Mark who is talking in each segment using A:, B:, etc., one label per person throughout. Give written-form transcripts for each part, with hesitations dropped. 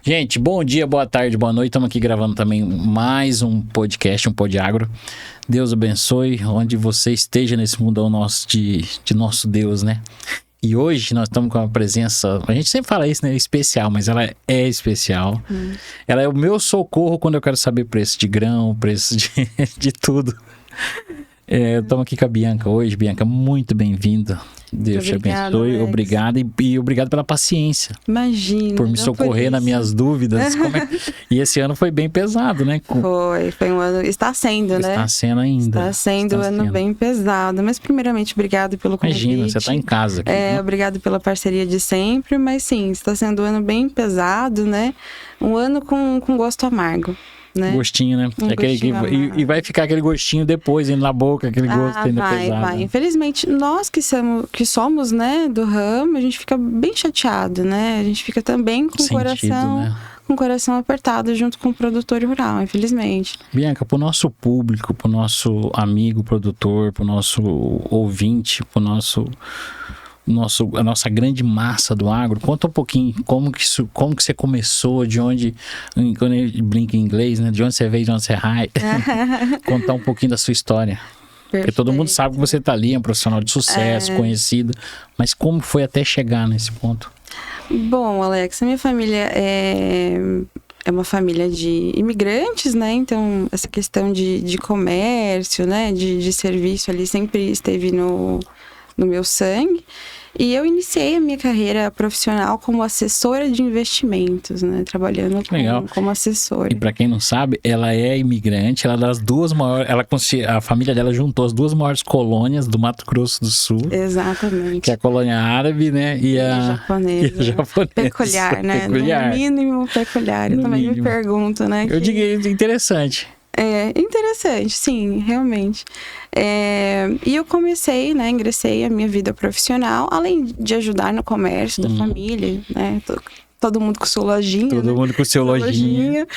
A: Gente, bom dia, boa tarde, boa noite. Estamos aqui gravando também mais um podcast, um Podagro. Deus abençoe onde você esteja nesse mundão nosso de nosso Deus, né? E hoje nós estamos com uma presença, a gente sempre fala isso, né? Especial, mas ela é especial. Ela é o meu socorro quando eu quero saber preço de grão, preço de tudo. Estamos aqui com a Bianca hoje. Bianca, muito bem-vinda. Deus te abençoe. Alex. Obrigado e obrigado pela paciência.
B: Imagina.
A: Por me socorrer nas minhas dúvidas. E esse ano foi bem pesado, né?
B: Foi um ano... Está sendo, né?
A: Está sendo ainda.
B: Está sendo um ano bem pesado. Mas primeiramente, obrigado pelo convite.
A: Imagina, você está em casa aqui. Né?
B: Obrigado pela parceria de sempre. Mas sim, está sendo um ano bem pesado, né? Um ano com gosto amargo. Né?
A: Gostinho, né? E vai ficar aquele gostinho depois, indo na boca, aquele gosto ainda pesado.
B: Vai. Infelizmente, nós que somos, né, do ramo, a gente fica bem chateado, né? A gente fica também com o coração apertado junto com o produtor rural, infelizmente.
A: Bianca, pro nosso público, pro nosso amigo produtor, pro nosso ouvinte, pro a nossa grande massa do agro, conta um pouquinho como que você começou, de onde, quando eu brinco em inglês, né? De onde você veio, de onde você vai. Contar um pouquinho da sua história. Perfeito. Porque todo mundo sabe que você tá ali, é um profissional de sucesso, conhecido, mas como foi até chegar nesse ponto?
B: Bom, Alex, a minha família é uma família de imigrantes, né? Então, essa questão de comércio, né? De serviço ali sempre esteve no meu sangue. E eu iniciei a minha carreira profissional como assessora de investimentos, né? Trabalhando como assessora.
A: E para quem não sabe, ela é imigrante, ela é das duas maiores, a família dela juntou as duas maiores colônias do Mato Grosso do Sul.
B: Exatamente.
A: Que é a colônia árabe, né? E a japonesa.
B: Peculiar, né?
A: Peculiar.
B: No mínimo peculiar. Eu também me pergunto, né?
A: Eu digo interessante.
B: Interessante, sim, realmente. E eu comecei, né, ingressei a minha vida profissional, além de ajudar no comércio da família, né, todo mundo com sua lojinha.
A: Todo mundo com seu lojinha.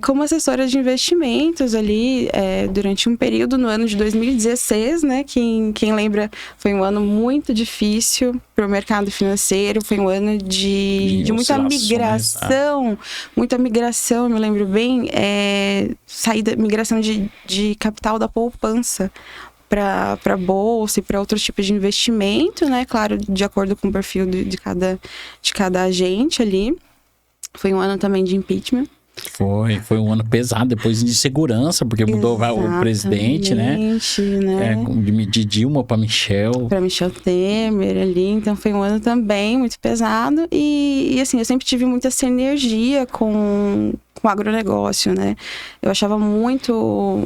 B: Como assessora de investimentos ali, durante um período no ano de 2016, né? Quem lembra, foi um ano muito difícil para o mercado financeiro. Foi um ano de muita migração. Muita migração, eu me lembro bem. Migração de capital da poupança para bolsa e para outros tipos de investimento, né? Claro, de acordo com o perfil de cada agente ali. Foi um ano também de impeachment.
A: Foi um ano pesado, depois de segurança, porque mudou o presidente, né? De Dilma para Michel.
B: Para Michel Temer ali, então foi um ano também muito pesado. E assim, eu sempre tive muita sinergia com o agronegócio, né? Eu achava muito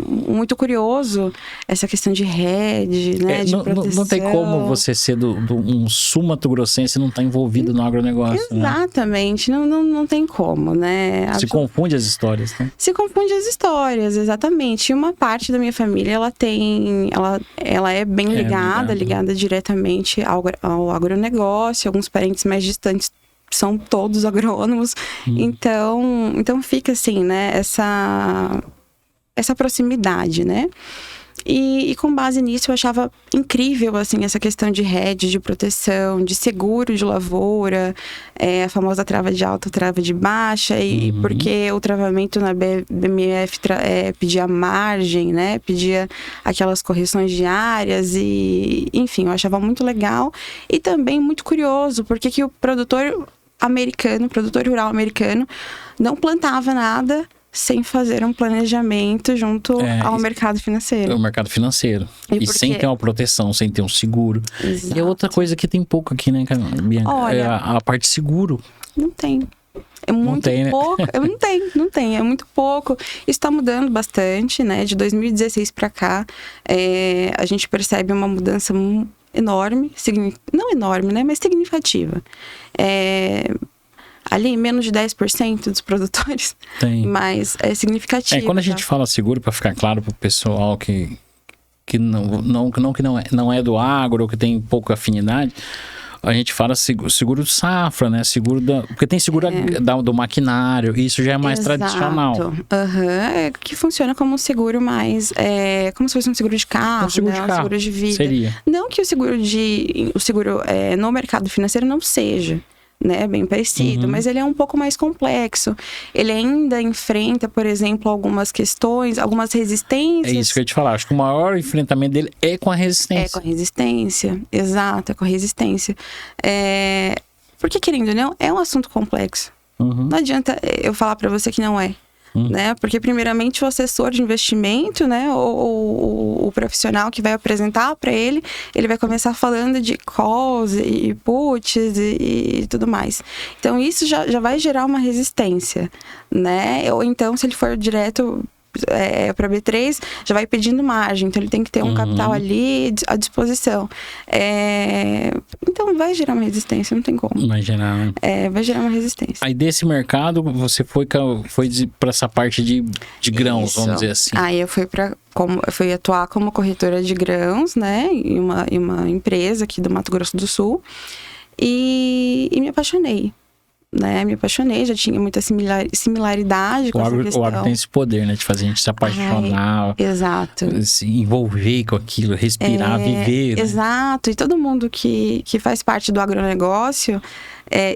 B: curioso essa questão de rede, né? De proteção.
A: Não tem como você ser um sul mato-grossense e não estar envolvido no agronegócio,
B: exatamente, né? Não tem como, né?
A: Se confunde as histórias, né?
B: Se confunde as histórias, exatamente. E uma parte da minha família, ela é bem ligada diretamente ao agronegócio. Alguns parentes mais distantes são todos agrônomos, então fica assim, né, essa proximidade, né, e com base nisso eu achava incrível, assim, essa questão de rede, de proteção, de seguro de lavoura, a famosa trava de alta, trava de baixa, e porque o travamento na BMF pedia margem, né, pedia aquelas correções diárias e, enfim, eu achava muito legal e também muito curioso, porque que o produtor rural americano, não plantava nada sem fazer um planejamento junto ao mercado financeiro.
A: O mercado financeiro. E sem ter uma proteção, sem ter um seguro.
B: Exato.
A: E é outra coisa que tem pouco aqui, né, Bianca?
B: Olha,
A: a parte de seguro.
B: Não tem. É muito pouco. Não tem. É muito pouco. Isso está mudando bastante, né? De 2016 para cá, a gente percebe uma mudança enorme, não enorme, né, mas significativa. Ali, menos de 10% dos produtores, mas é significativo.
A: Quando a gente fala seguro, para ficar claro para o pessoal que não é do agro ou que tem pouca afinidade, a gente fala seguro de safra, né? Porque tem seguro do maquinário, e isso já é mais tradicional.
B: Que funciona como um seguro mais... como se fosse um seguro de carro,
A: um seguro de
B: vida.
A: Seria.
B: Não que o seguro no mercado financeiro não seja. né? Bem parecido, mas ele é um pouco mais complexo. Ele ainda enfrenta, por exemplo, algumas questões, algumas resistências.
A: É isso que eu ia te falar. Acho que o maior enfrentamento dele é com a resistência.
B: É com a resistência, exato, é com a resistência. Porque, querendo ou não, é um assunto complexo. Não adianta eu falar para você que não é. Né? Porque primeiramente o assessor de investimento, né? O profissional que vai apresentar para ele vai começar falando de calls e puts e tudo mais. Então isso já vai gerar uma resistência, né? Ou então, se ele for direto para B3, já vai pedindo margem, então ele tem que ter um capital ali à disposição. Então vai gerar uma resistência, não tem como.
A: Vai gerar, né?
B: Vai gerar uma resistência.
A: Aí desse mercado, você foi para essa parte de grãos, vamos dizer assim.
B: Aí eu fui atuar como corretora de grãos, né, em uma empresa aqui do Mato Grosso do Sul, e me apaixonei. Né, me apaixonei, já tinha muita similaridade com essa questão.
A: O agro tem esse poder, né, de fazer a gente se apaixonar,
B: exato,
A: se envolver com aquilo, respirar, viver. Né?
B: Exato, e todo mundo que faz parte do agronegócio,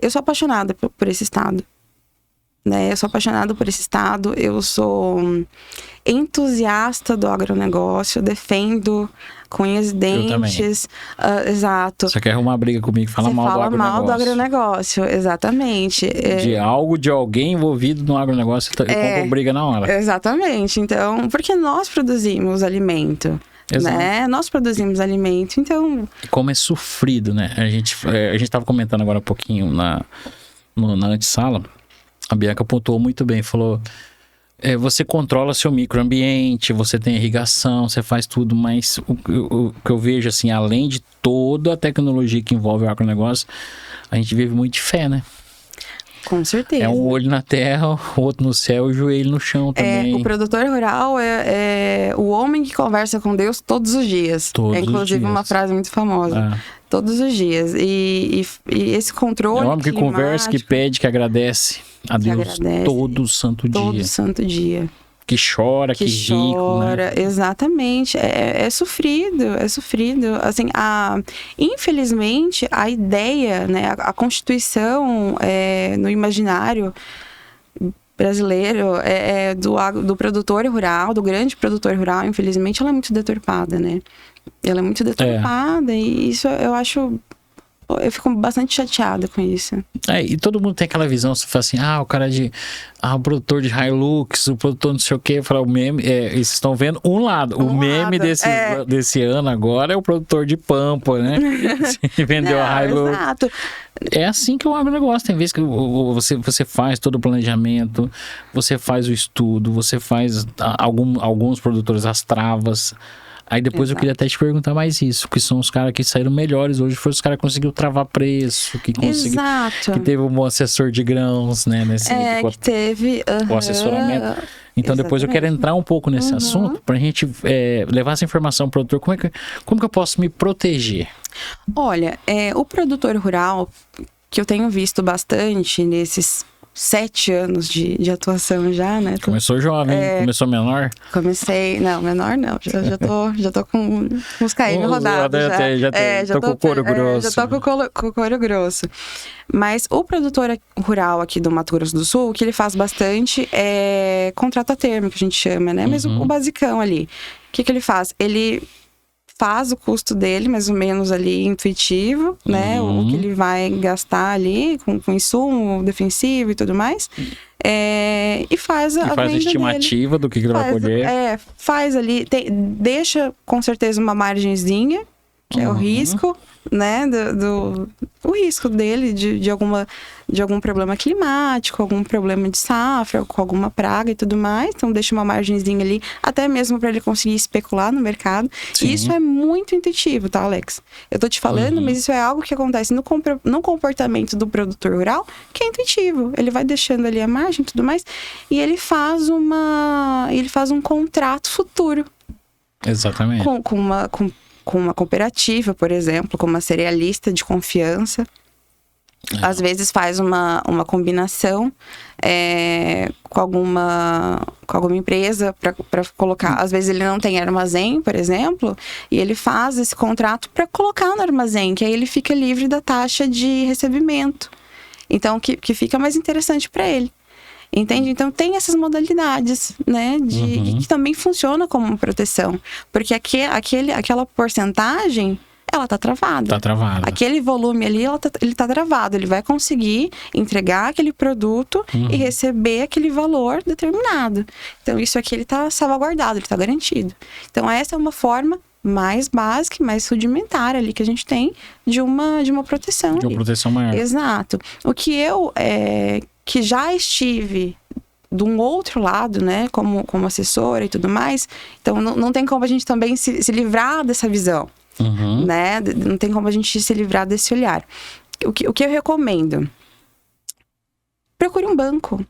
B: eu sou apaixonada por esse estado. Né? Eu sou apaixonada por esse estado, eu sou entusiasta do agronegócio, defendo com unhas e dentes. Exato.
A: Você quer arrumar briga comigo, fala mal do
B: agronegócio, exatamente.
A: De algo, de alguém envolvido no agronegócio, compra briga na hora.
B: Exatamente. Então, porque nós produzimos alimento. Né? Nós produzimos alimento, então...
A: Como é sofrido, né? A gente tava comentando agora um pouquinho na antessala. A Bianca pontuou muito bem, falou... você controla seu microambiente, você tem irrigação, você faz tudo, mas o que eu vejo, assim, além de toda a tecnologia que envolve o agronegócio, a gente vive muito de fé, né?
B: Com certeza.
A: É um olho na terra, o outro no céu e o joelho no chão também.
B: O produtor rural é o homem que conversa com Deus todos os dias.
A: Todos
B: inclusive
A: os dias.
B: Uma frase muito famosa. Todos os dias. E esse controle.
A: É o homem que conversa, que pede, que agradece a Deus todo santo dia.
B: Todo santo dia.
A: Que chora, que chora,
B: né? Exatamente. É sofrido, é sofrido. Assim, infelizmente, a ideia, né, a constituição no imaginário brasileiro do produtor rural, do grande produtor rural, infelizmente, ela é muito deturpada, né? Ela é muito deturpada e isso eu acho... Eu fico bastante chateada com isso.
A: E todo mundo tem aquela visão, você fala assim, o cara o produtor de Hilux, o produtor não sei o quê, o meme, vocês estão vendo um lado. O meme desse ano agora é o produtor de Pampa, né? Você vendeu a Hilux.
B: Exato.
A: É assim que é o agronegócio. Tem vezes que você faz todo o planejamento, você faz o estudo, você faz alguns produtores as travas. Aí depois eu queria até te perguntar mais isso, que são os caras que saíram melhores hoje, foram os caras que conseguiram travar preço, que teve um bom assessor de grãos, né?
B: Que teve
A: o assessoramento. Então depois eu quero entrar um pouco nesse assunto, pra gente levar essa informação pro produtor. Como que eu posso me proteger?
B: Olha, o produtor rural, que eu tenho visto bastante nesses 7 anos de atuação já, né?
A: Começou jovem, começou menor?
B: Comecei... Não, menor não. Já tô com os KM rodados.
A: Já tô com o couro grosso.
B: Já tô com o couro grosso. Mas o produtor rural aqui do Mato Grosso do Sul, o que ele faz bastante é contrato a termo, que a gente chama, né? Mas o basicão ali. O que ele faz? Ele faz o custo dele, mais ou menos ali, intuitivo, né? O que ele vai gastar ali com insumo defensivo e tudo mais. E faz a
A: faz a estimativa dele. Do que ele vai colher.
B: Faz ali, deixa com certeza uma margenzinha, que é o risco, né? O risco dele de algum problema climático, algum problema de safra, com alguma praga e tudo mais. Então deixa uma margenzinha ali, até mesmo para ele conseguir especular no mercado. Sim. E isso é muito intuitivo, tá, Alex? Eu tô te falando, mas isso é algo que acontece no comportamento do produtor rural, que é intuitivo. Ele vai deixando ali a margem e tudo mais, e ele faz um contrato futuro.
A: Exatamente.
B: Com uma cooperativa, por exemplo, com uma cerealista de confiança. Às vezes faz uma combinação com alguma empresa para colocar. Às vezes ele não tem armazém, por exemplo, e ele faz esse contrato para colocar no armazém, que aí ele fica livre da taxa de recebimento. Então, que fica mais interessante para ele. Entende? Então, tem essas modalidades, né? Que também funciona como proteção. Porque aquela porcentagem, ela tá travada.
A: Tá travada.
B: Aquele volume ali, ele tá travado. Ele vai conseguir entregar aquele produto e receber aquele valor determinado. Então, isso aqui, ele tá salvaguardado, ele tá garantido. Então, essa é uma forma mais básica, mais rudimentar ali que a gente tem de uma proteção.
A: De uma proteção maior.
B: Exato. O que eu... que já estive de um outro lado, né, como assessora e tudo mais, então não tem como a gente também se livrar dessa visão, né, não tem como a gente se livrar desse olhar. O que eu recomendo? Procure um banco.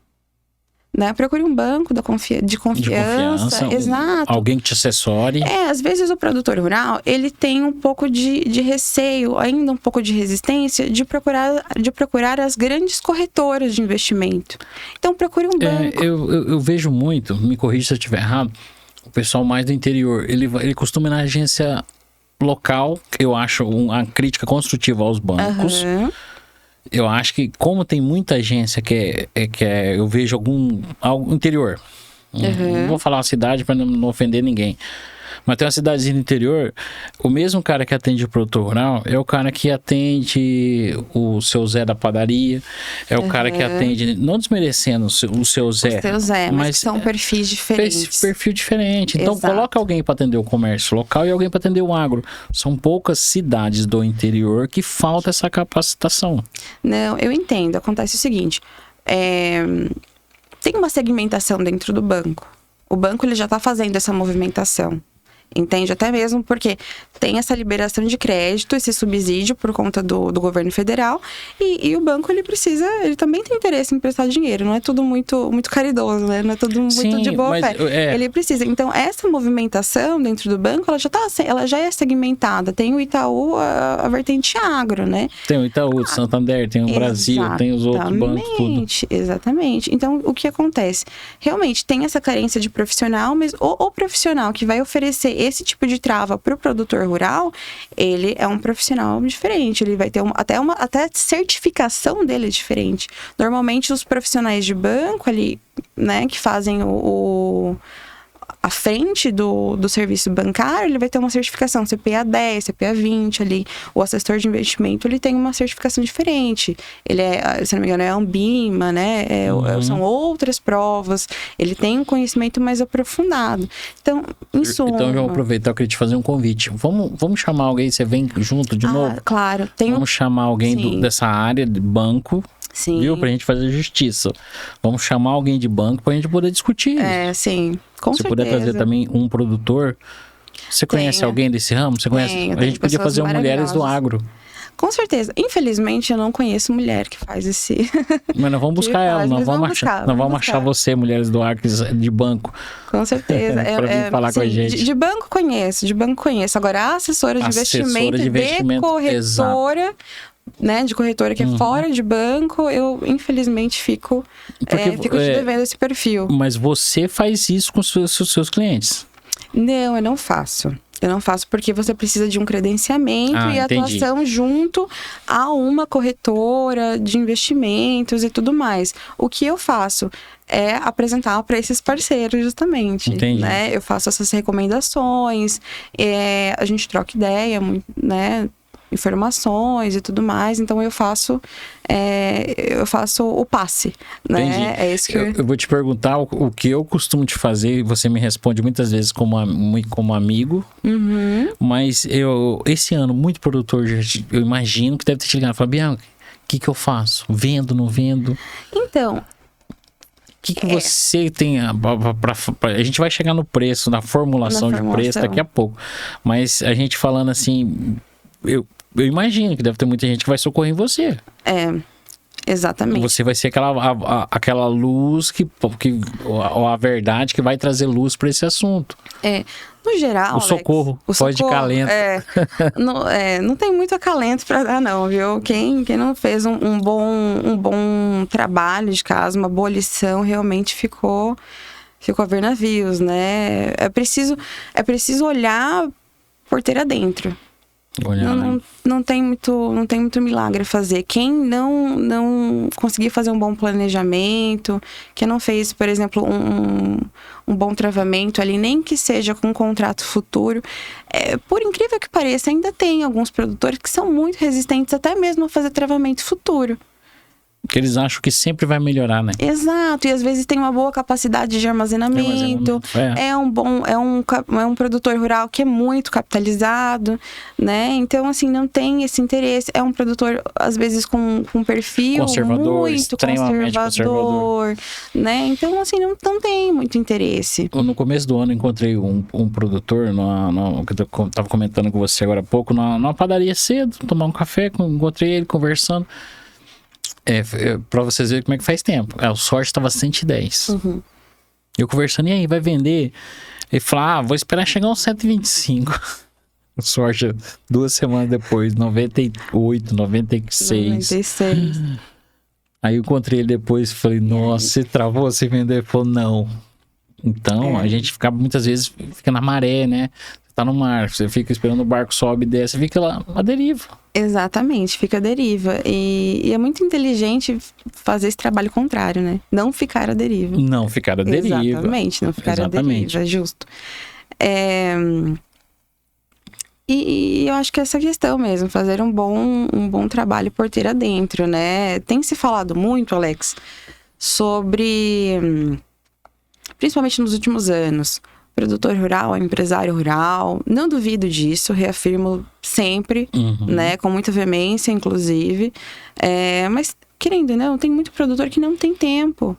B: Né? Procure um banco de confiança. Exato.
A: Alguém que te assessore.
B: Às vezes o produtor rural, ele tem um pouco de receio, ainda um pouco de resistência de procurar as grandes corretoras de investimento. Então, procure um banco.
A: Eu vejo muito, me corrija se eu estiver errado, o pessoal mais do interior, ele costuma ir na agência local, eu acho uma crítica construtiva aos bancos. Eu acho que, como tem muita agência que eu vejo algo interior. Não vou falar uma cidade para não ofender ninguém. Mas tem uma cidadezinha no interior, o mesmo cara que atende o produtor rural é o cara que atende o seu Zé da padaria, é o cara que atende, não desmerecendo o seu Zé.
B: O seu Zé, mas são perfis diferentes.
A: Perfil diferente. Então, coloca alguém para atender o comércio local e alguém para atender o agro. São poucas cidades do interior que falta essa capacitação.
B: Não, eu entendo. Acontece o seguinte, tem uma segmentação dentro do banco. O banco, ele já está fazendo essa movimentação. Entende? Até mesmo porque tem essa liberação de crédito, esse subsídio por conta do governo federal e o banco, ele também tem interesse em prestar dinheiro, não é tudo muito caridoso, né? Não é tudo muito de boa fé. Ele precisa. Então, essa movimentação dentro do banco, ela já é segmentada. Tem o Itaú, a vertente agro, né?
A: Tem o Itaú, o Santander, tem o Brasil, tem os outros bancos, tudo.
B: Exatamente. Então, o que acontece? Realmente, tem essa carência de profissional, mas o profissional que vai oferecer esse tipo de trava para o produtor rural, ele é um profissional diferente, ele vai ter até a certificação dele é diferente. Normalmente os profissionais de banco ali, né, que fazem a frente do serviço bancário, ele vai ter uma certificação CPA 10, CPA 20 ali. O assessor de investimento, ele tem uma certificação diferente. Ele se não me engano, é a Ambima, né? São outras provas. Ele tem um conhecimento mais aprofundado. Então, em suma...
A: Então, eu vou aproveitar, eu queria te fazer um convite. Vamos chamar alguém, você vem junto de novo?
B: Claro.
A: Vamos chamar alguém dessa área de banco.
B: Sim.
A: Viu? Pra gente fazer justiça. Vamos chamar alguém de banco pra gente poder discutir.
B: Sim. Com certeza.
A: Se puder trazer também um produtor. Você conhece alguém desse ramo? Você conhece? A gente podia fazer Mulheres do Agro.
B: Com certeza. Infelizmente, eu não conheço mulher que faz esse...
A: Mas nós vamos buscar ela. Nós vamos achar você, Mulheres do Agro, de banco.
B: Com certeza.
A: Pra vir falar com a gente.
B: De banco conheço. Agora, a assessora de investimento de corretora...
A: Exato.
B: Né, de corretora que é fora de banco, eu infelizmente fico te devendo esse perfil.
A: Mas você faz isso com os seus clientes?
B: Não, eu não faço. Eu não faço porque você precisa de um credenciamento e atuação junto a uma corretora de investimentos e tudo mais. O que eu faço é apresentar para esses parceiros justamente.
A: Entendi.
B: Né? Eu faço essas recomendações, a gente troca ideia, né? Informações e tudo mais, então eu faço o passe, né?
A: Entendi.
B: É isso que
A: eu vou te perguntar o que eu costumo te fazer e você me responde muitas vezes como amigo, mas esse ano muito produtor, eu imagino que deve ter te ligado, Fabiana, o que eu faço? Vendo, não vendo?
B: Então,
A: o que você tem a gente vai chegar no preço, na formulação de preço daqui a pouco, mas a gente falando assim, eu imagino que deve ter muita gente que vai socorrer em você.
B: Exatamente.
A: Você vai ser aquela luz ou a verdade que vai trazer luz para esse assunto.
B: No geral,
A: o socorro, voz de calento.
B: Não tem muito acalento para dar, não, viu? Quem não fez um bom trabalho de casa, uma boa lição, realmente ficou a ver navios, né? É preciso olhar porteira dentro.
A: Olha,
B: não tem muito milagre a fazer. Quem não conseguir fazer um bom planejamento, quem não fez, por exemplo, um bom travamento ali, nem que seja com um contrato futuro, por incrível que pareça, ainda tem alguns produtores que são muito resistentes até mesmo a fazer travamento futuro.
A: Porque eles acham que sempre vai melhorar, né?
B: Exato, e às vezes tem uma boa capacidade de armazenamento. É um produtor rural que é muito capitalizado, né? Então, assim, não tem esse interesse. É um produtor, às vezes, com um perfil
A: conservador,
B: muito
A: extremamente conservador,
B: né? Então, assim, não tem muito interesse.
A: No começo do ano, eu encontrei um produtor, que eu tava comentando com você agora há pouco, numa padaria cedo, tomar um café, encontrei ele conversando. Pra vocês verem como é que faz tempo. O sorte tava 110.
B: Uhum.
A: Eu conversando, e aí, vai vender? Ele falou, vou esperar chegar uns 125. O sorte, 2 semanas depois, 98, 96.
B: 96.
A: Aí eu encontrei ele depois e falei, nossa, você travou, você vendeu? Ele falou, não. Então, a gente fica, muitas vezes, fica na maré, né? Você tá no mar, você fica esperando o barco sobe e desce, fica lá, uma deriva.
B: Exatamente, fica a deriva. E é muito inteligente fazer esse trabalho contrário, né? Não ficar à deriva.
A: Não ficar à deriva.
B: Exatamente, não ficar à deriva, justo. E eu acho que é essa questão mesmo, fazer um bom trabalho porteira dentro, né? Tem se falado muito, Alex, sobre, principalmente nos últimos anos, produtor rural, empresário rural. Não duvido disso, reafirmo sempre, né? Com muita veemência, inclusive. Mas, querendo, né? Tem muito produtor que não tem tempo.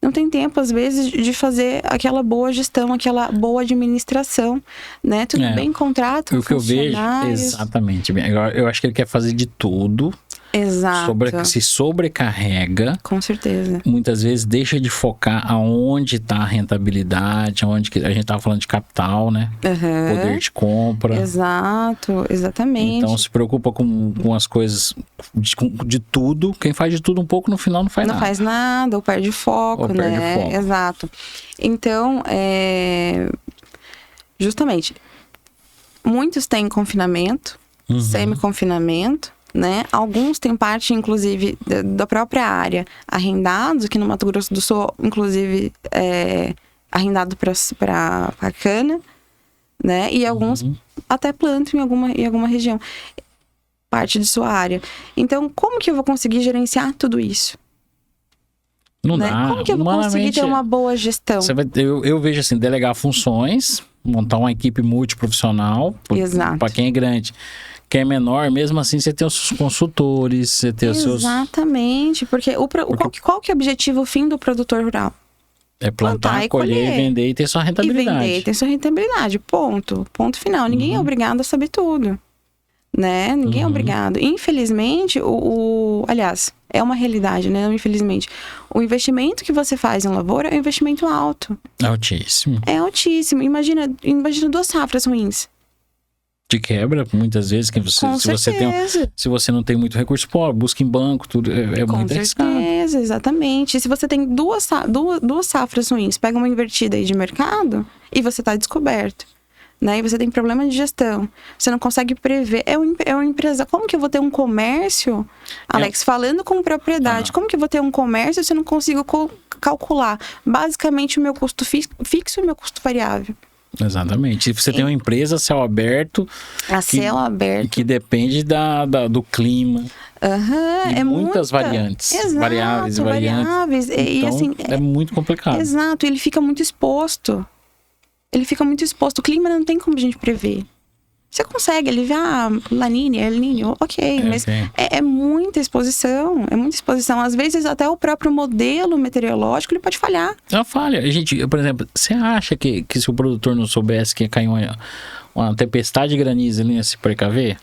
B: Não tem tempo, às vezes, de fazer aquela boa gestão, aquela boa administração, né? Tudo bem, contrato,
A: o que eu vejo, exatamente. Eu acho que ele quer fazer de tudo.
B: Exato.
A: Se sobrecarrega.
B: Com certeza.
A: Muitas vezes deixa de focar aonde está a rentabilidade, aonde que a gente estava falando de capital, né? Poder de compra.
B: Exato, exatamente.
A: Então se preocupa com as coisas de tudo. Quem faz de tudo um pouco, no final não faz nada.
B: Não faz nada, ou perde foco, né? Perde foco. Exato. Então, justamente, muitos têm confinamento, semi-confinamento, né? Alguns têm parte, inclusive, da própria área, arrendados, que no Mato Grosso do Sul, inclusive, arrendado para cana, né? E alguns até plantam em alguma região, parte de sua área. Então, como que eu vou conseguir gerenciar tudo isso?
A: Não dá.
B: Como que eu vou conseguir ter uma boa gestão?
A: Eu vejo assim, delegar funções, montar uma equipe multiprofissional, para quem é grande. Quem é menor, mesmo assim, você tem os seus consultores, você tem os seus...
B: Exatamente, porque qual que é o objetivo fim do produtor rural?
A: É plantar, colher, vender e ter sua rentabilidade.
B: E vender e ter sua rentabilidade, ponto final. Ninguém é obrigado a saber tudo, né? Ninguém é obrigado. Infelizmente, aliás, é uma realidade, né? Não infelizmente. O investimento que você faz em lavoura é um investimento alto.
A: Altíssimo.
B: É altíssimo. Imagina 2 safras ruins.
A: De quebra, muitas vezes, se você não tem muito recurso, busca em banco, tudo é muito arriscado.
B: Com certeza, exatamente. E se você tem duas safras ruins, pega uma invertida aí de mercado e você está descoberto, né? E você tem problema de gestão, você não consegue prever. É uma empresa. Como que eu vou ter um comércio, Alex, falando com propriedade, como que eu vou ter um comércio se eu não consigo calcular basicamente o meu custo fixo e o meu custo variável?
A: Exatamente. Se você tem uma empresa a céu aberto...
B: céu aberto.
A: Que depende do clima. Muitas variantes.
B: Exato, variáveis.
A: Então,
B: e assim,
A: é muito complicado.
B: Exato. Ele fica muito exposto. O clima não tem como a gente prever. Você consegue aliviar La Niña, El Niño, ok, mas é muita exposição, Às vezes até o próprio modelo meteorológico, ele pode falhar.
A: Não falha. Gente, por exemplo, você acha que se o produtor não soubesse que ia cair uma tempestade de granizo, ele ia se precaver?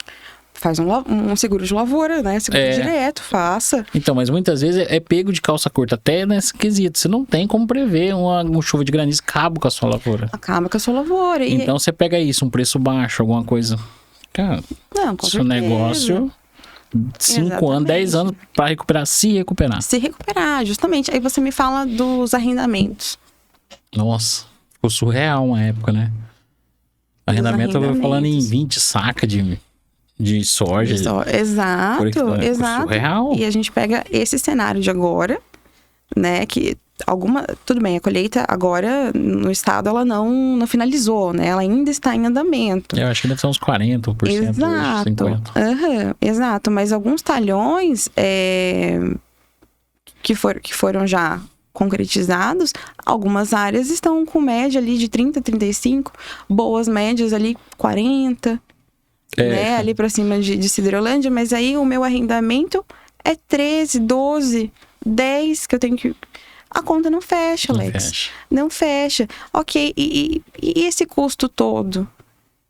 B: Faz um seguro de lavoura, né? Seguro direto, faça.
A: Então, mas muitas vezes é pego de calça curta, até nesse quesito. Você não tem como prever uma chuva de granizo, acaba com a sua lavoura. Então, você pega isso, um preço baixo, alguma coisa. Cara, seu negócio, 5 anos, 10 anos para recuperar, se recuperar.
B: Justamente. Aí você me fala dos arrendamentos.
A: Nossa, ficou surreal uma época, né? Arrendamento, eu vou falando em 20 sacas de de soja.
B: Exato.
A: Surreal.
B: E a gente pega esse cenário de agora, né, que tudo bem, a colheita agora no estado ela não finalizou, né? Ela ainda está em andamento.
A: Eu acho que deve ser uns 40%,
B: exato.
A: 50%.
B: Exato, mas alguns talhões que foram já concretizados, algumas áreas estão com média ali de 30, 35, boas médias ali 40, né? Ali para cima de Siderolândia, mas aí o meu arrendamento é 13, 12, 10 que eu tenho que... A conta não fecha, Alex. Não fecha. Ok, e esse custo todo?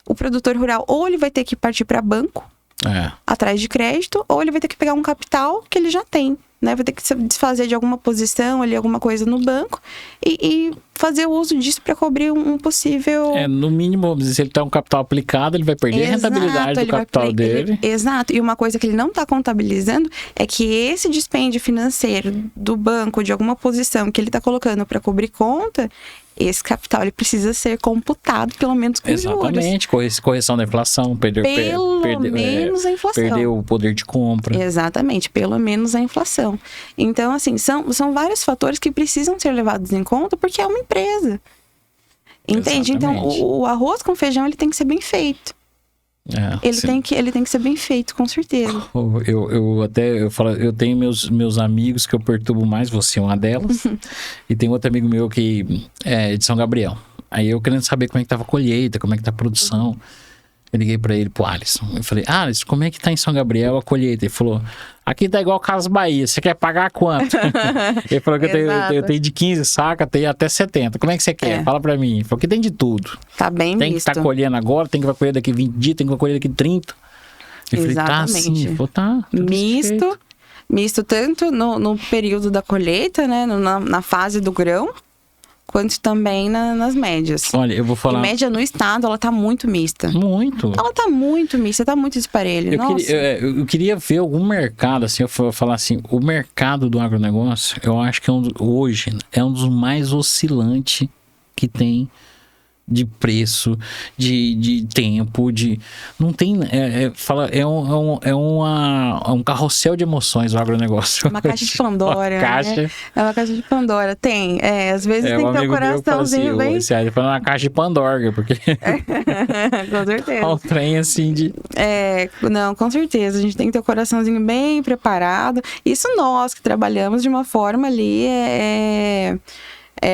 B: O produtor rural, ou ele vai ter que partir para banco, atrás de crédito, ou ele vai ter que pegar um capital que ele já tem, né? Vai ter que se desfazer de alguma posição ali, alguma coisa no banco, e fazer o uso disso para cobrir um possível...
A: no mínimo, se ele tá um capital aplicado, ele vai perder a rentabilidade do capital dele.
B: Exato. E uma coisa que ele não está contabilizando é que esse dispêndio financeiro do banco, de alguma posição que ele está colocando para cobrir conta, esse capital ele precisa ser computado, pelo menos com juros.
A: Exatamente. Correção da inflação.
B: Pelo menos a inflação.
A: Perder o poder de compra.
B: Exatamente. Pelo menos a inflação. Então, assim, são vários fatores que precisam ser levados em conta, porque é uma empresa. Entende?
A: Exatamente.
B: Então, o arroz com feijão, ele tem que ser bem feito. Ele tem que ser bem feito, com certeza.
A: Eu falo, eu tenho meus amigos que eu perturbo mais, você é uma delas. E tem outro amigo meu que é de São Gabriel. Aí eu querendo saber como é que tava a colheita, como é que tá a produção. Eu liguei pra ele, pro Alisson. Eu falei, Alisson, como é que tá em São Gabriel a colheita? Ele falou, aqui tá igual Casas Bahia, você quer pagar quanto? Ele falou que eu tenho de 15 sacas, tenho até 70. Como é que você quer? Fala pra mim. Ele falou que tem de tudo.
B: Tá bem
A: tem
B: misto.
A: Tem que estar colhendo agora, tem que colher daqui 20 dias, tem que colher daqui 30. Eu falei, tá assim. Ele falou, tá
B: misto tanto no período da colheita, né? Na fase do grão, quanto também nas médias.
A: Olha, eu vou falar...
B: A média no estado, ela tá muito mista.
A: Muito.
B: Ela tá muito mista, tá muito disparelho.
A: Eu queria ver algum mercado, assim, eu vou falar assim, o mercado do agronegócio, eu acho que hoje é um dos mais oscilantes que tem de preço, de tempo, não tem, um carrossel de emoções o agronegócio.
B: Uma caixa de Pandora, né? É uma caixa de Pandora, tem, às vezes tem que ter um coraçãozinho bem...
A: Ele falou uma caixa de Pandora, porque...
B: Com certeza.
A: Um trem assim de...
B: Não, com certeza, a gente tem que ter o coraçãozinho bem preparado, isso nós que trabalhamos de uma forma ali,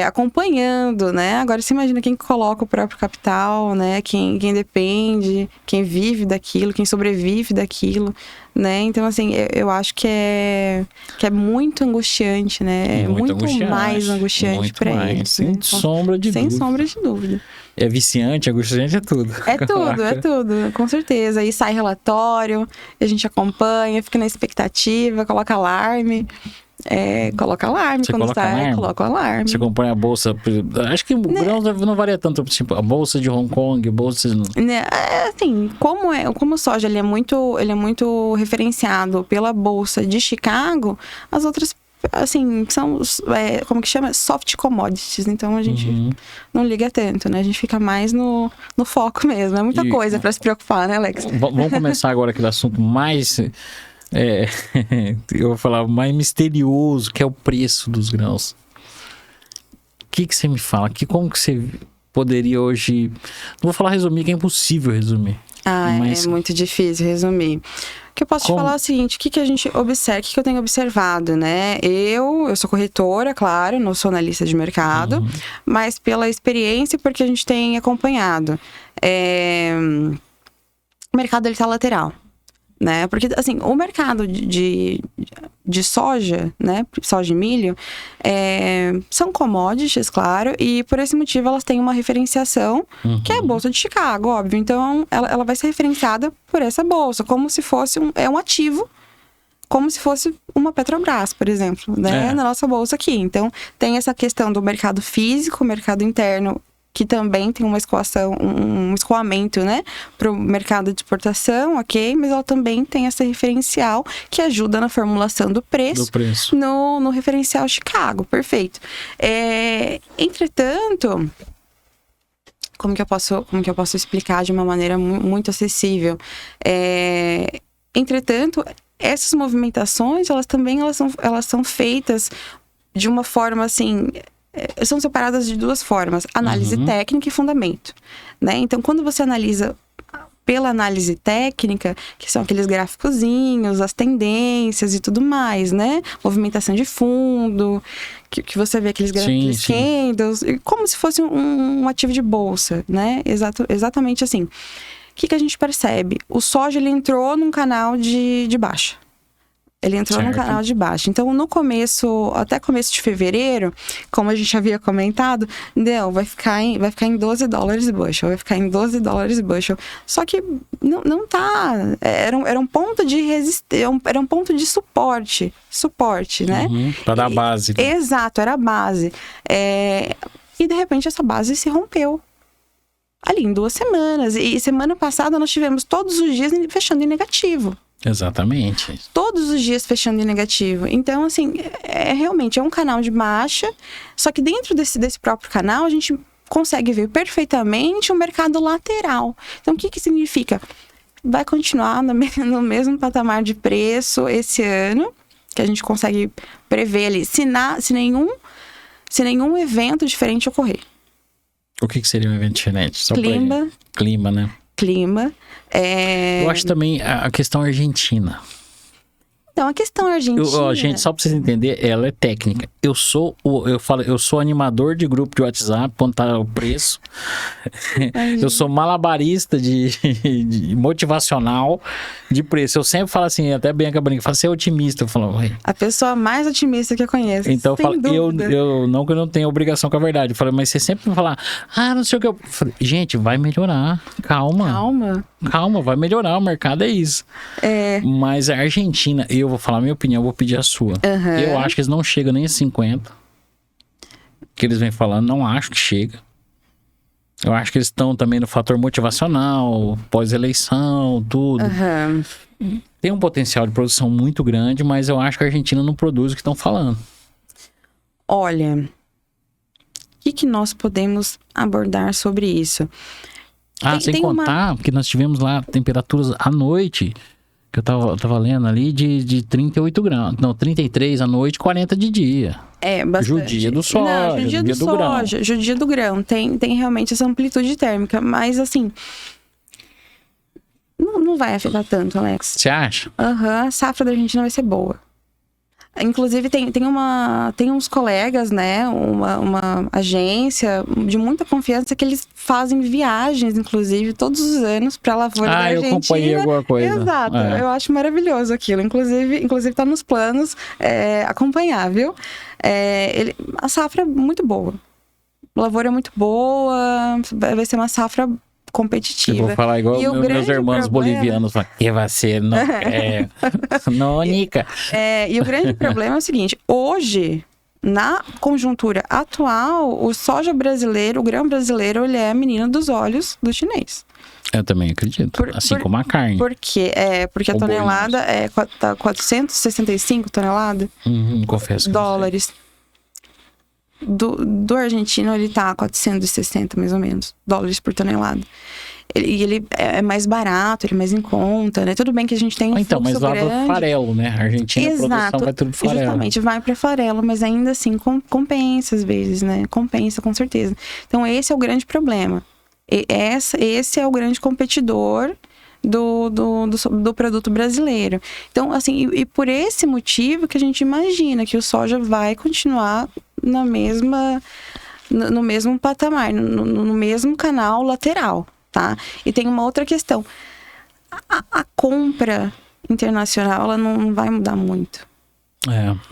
B: acompanhando, né? Agora você imagina quem coloca o próprio capital, né? Quem depende, quem vive daquilo, quem sobrevive daquilo, né? Então, assim, eu acho que é muito angustiante, né? Muito mais angustiante para eles.
A: Sem sombra de dúvida.
B: Sem sombra de dúvida.
A: É viciante, angustiante, é tudo.
B: É tudo, com certeza. Aí sai relatório, a gente acompanha, fica na expectativa, coloca alarme. Coloca alarme quando sai, coloca alarme.
A: Você acompanha a bolsa, acho que o grãos não varia tanto, tipo, a bolsa de Hong Kong, bolsa...
B: Assim, como o soja ele é muito referenciado pela bolsa de Chicago, as outras, assim, são, como que chama? Soft commodities, então a gente não liga tanto, né? A gente fica mais no foco mesmo, é muita coisa para se preocupar, né, Alex?
A: Vamos começar agora aquele assunto mais... eu vou falar mais misterioso, que é o preço dos grãos. O que você me fala? Como que você poderia hoje... Não vou falar resumir, que é impossível resumir.
B: É muito difícil resumir. O que eu posso te falar é o seguinte, o que a gente observa, o que eu tenho observado, né? Eu sou corretora, claro, não sou analista de mercado, mas pela experiência, porque a gente tem acompanhado. O mercado, ele tá lateral. Né? Porque, assim, o mercado de soja, né? Soja e milho, são commodities, claro, e por esse motivo elas têm uma referenciação, que é a Bolsa de Chicago, óbvio. Então, ela vai ser referenciada por essa bolsa, como se fosse um ativo, como se fosse uma Petrobras, por exemplo, né? Na nossa bolsa aqui. Então, tem essa questão do mercado físico, mercado interno, que também tem uma escoação, um escoamento, né, para o mercado de exportação, ok? Mas ela também tem essa referencial que ajuda na formulação do preço. No referencial Chicago, perfeito. Entretanto, como que eu posso explicar de uma maneira muito acessível? Entretanto, essas movimentações, elas são feitas de uma forma, assim... são separadas de duas formas. Análise técnica e fundamento, né? Então, quando você analisa pela análise técnica, que são aqueles gráficozinhos, as tendências e tudo mais, né? Movimentação de fundo, que você vê aqueles gráficos candles, como se fosse um ativo de bolsa, né? Exatamente assim. O que a gente percebe? O soja, ele entrou num canal de baixa. Ele entrou num canal de baixa. Então, no começo, até começo de fevereiro, como a gente havia comentado, vai ficar em $12 bushel, vai ficar em $12 bushel. Só que não tá. Era um ponto de resistência, era um ponto de suporte, né?
A: Para dar base.
B: Exato, era a base. E de repente essa base se rompeu. Ali em 2 semanas. E semana passada nós tivemos todos os dias fechando em negativo.
A: Exatamente.
B: Todos os dias fechando em negativo. Então, assim, realmente é um canal de baixa. Só que dentro desse próprio canal, a gente consegue ver perfeitamente o mercado lateral. Então, o que significa? Vai continuar no mesmo patamar de preço esse ano, que a gente consegue prever ali, se nenhum evento diferente ocorrer.
A: O que seria um evento diferente? Só
B: Clima,
A: né?
B: Clima.
A: Eu acho também a questão argentina.
B: Então, a questão argentina...
A: Gente, só pra vocês entenderem, ela é técnica. Eu sou animador de grupo de WhatsApp, quando tá o preço. Eu sou malabarista de motivacional de preço. Eu sempre falo assim, até bem a Bianca brinca, falo, você é otimista. Eu falo, ué.
B: A pessoa mais otimista que eu conheço.
A: Então, eu falo, eu não tenho obrigação com a verdade. Eu falo, mas você sempre vai falar, não sei o que. Eu falei, gente, vai melhorar. Calma, vai melhorar. O mercado é isso. Mas a Argentina, eu vou falar a minha opinião, eu vou pedir a sua. Eu acho que eles não chegam nem a 50. Que eles vêm falando, não acho que chega. Eu acho que eles estão também no fator motivacional, pós-eleição, tudo. Tem um potencial de produção muito grande, mas eu acho que a Argentina não produz o que estão falando.
B: Olha, o que nós podemos abordar sobre isso?
A: Sem contar que nós tivemos lá temperaturas à noite, que eu tava lendo ali, de 38 graus. Não, 33 à noite, 40 de dia.
B: Bastante.
A: Judia do soja,
B: judia do grão. Judia do grão. Tem realmente essa amplitude térmica, mas assim... Não vai afetar tanto, Alex.
A: Você acha?
B: A safra da Argentina vai ser boa. Inclusive, tem uns colegas, né? Uma agência de muita confiança que eles fazem viagens, inclusive, todos os anos para a lavoura da Argentina.
A: Eu acompanhei alguma coisa.
B: Exato. Eu acho maravilhoso aquilo. Inclusive tá nos planos acompanhar, viu? A safra é muito boa. A lavoura é muito boa. Vai ser uma safra competitiva.
A: Eu vou falar igual meus irmãos bolivianos falam, que vai ser, não, Nica.
B: E o grande problema é o seguinte, hoje, na conjuntura atual, o soja brasileiro, o grão brasileiro, ele é a menina dos olhos do chinês.
A: Eu também acredito, como a carne.
B: Por quê? Porque a tonelada tá 465 toneladas?
A: Confesso.
B: Dólares. Do argentino, ele tá 460, mais ou menos, dólares por tonelada. Ele é mais barato, ele é mais em conta, né? Tudo bem que a gente tem um fluxo
A: mas lá
B: grande.
A: vai farelo, né? A Argentina, a produção vai tudo farelo.
B: Justamente, vai para farelo, mas ainda assim compensa às vezes, né? Compensa, com certeza. Então, esse é o grande problema. Esse é o grande competidor do produto brasileiro. Então, assim, e por esse motivo que a gente imagina que o soja vai continuar no mesmo patamar, no mesmo canal lateral, tá? E tem uma outra questão. A compra internacional, ela não vai mudar muito.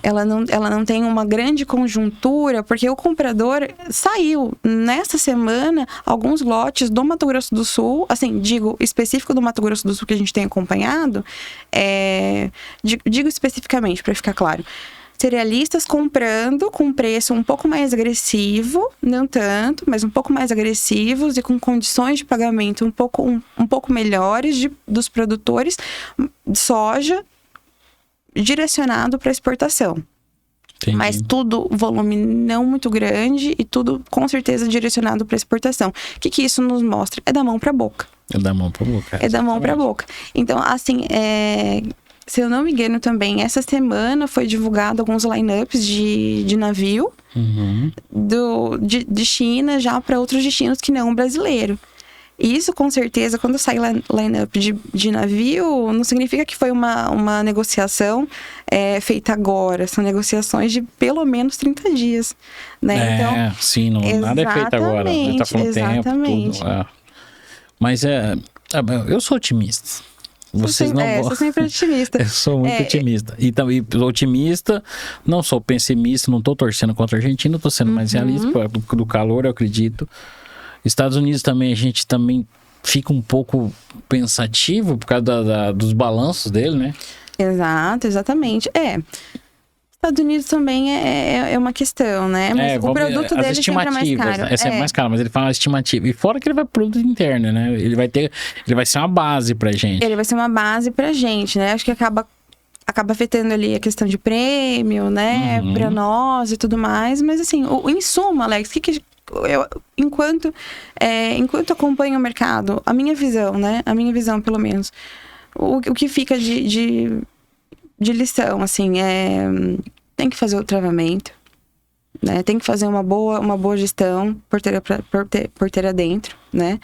B: Ela não tem uma grande conjuntura, porque o comprador saiu. Nessa semana, alguns lotes do Mato Grosso do Sul, assim, digo específico do Mato Grosso do Sul que a gente tem acompanhado, digo especificamente, para ficar claro, cerealistas comprando com preço um pouco mais agressivo, não tanto, mas um pouco mais agressivos e com condições de pagamento um pouco melhores dos produtores de soja direcionado para exportação.
A: Entendi.
B: Mas tudo volume não muito grande e tudo com certeza direcionado para exportação. O que isso nos mostra? É da mão para boca.
A: É da mão para boca.
B: É da mão para boca. Então, assim, se eu não me engano também, essa semana foi divulgado alguns lineups de navio de China já para outros destinos que não brasileiro. E isso, com certeza, quando sai line-up de navio, não significa que foi uma negociação feita agora. São negociações de pelo menos 30 dias, né? Então,
A: sim, nada é feito agora. Ele tá falando tempo, tudo. Mas eu sou otimista. Vocês não vão...
B: sou sempre otimista.
A: Eu sou muito otimista. E também otimista, não sou pessimista, não tô torcendo contra a Argentina, tô sendo mais realista do calor, eu acredito. Estados Unidos também, a gente também fica um pouco pensativo por causa dos balanços dele, né?
B: Exatamente. Estados Unidos também é uma questão, né? Mas o produto dele sempre é mais caro.
A: É sempre mais caro, mas ele fala uma estimativa. E fora que ele vai pro produto interno, né? Ele vai ser uma base pra gente.
B: Ele vai ser uma base pra gente, né? Acho que acaba afetando ali a questão de prêmio, né? Pra nós e tudo mais. Mas assim, o insumo, Alex, enquanto acompanho o mercado, a minha visão, né? A minha visão, pelo menos. O que fica de lição, assim, tem que fazer o travamento, né? Tem que fazer uma boa gestão, porteira dentro, né?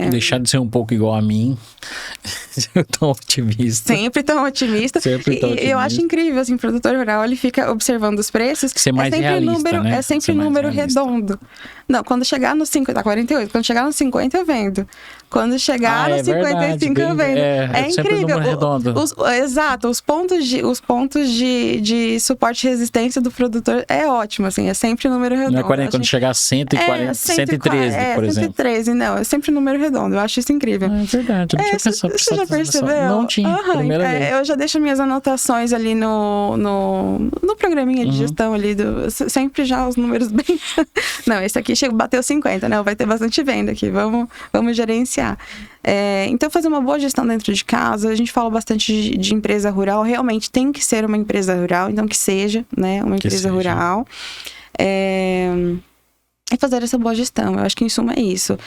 A: Deixar de ser um pouco igual a mim. Tão otimista.
B: Sempre tão otimista. E eu acho incrível, assim, o produtor rural, ele fica observando os preços.
A: Ser mais realista, né?
B: É sempre número redondo. Não, quando chegar no 50, tá 48. Quando chegar no 50, eu vendo. Quando chegar no 55, eu vendo. É incrível. Exato. Os pontos de suporte e resistência do produtor é ótimo, assim. É sempre número redondo.
A: Não é 40, quando chegar a 140, 113, por exemplo.
B: 113, não. É sempre número redondo. Eu acho isso incrível.
A: É verdade. Eu não tinha pensado.
B: Você já percebeu?
A: Não tinha. Primeira vez.
B: Eu já deixo minhas anotações ali no programinha de gestão ali. Sempre já os números bem... Não, esse aqui bateu 50, né? Vai ter bastante venda aqui. Vamos gerenciar. Então, fazer uma boa gestão dentro de casa. A gente fala bastante de empresa rural. Realmente tem que ser uma empresa rural. Então, que seja, né? Uma empresa rural. É fazer essa boa gestão. Eu acho que em suma é isso.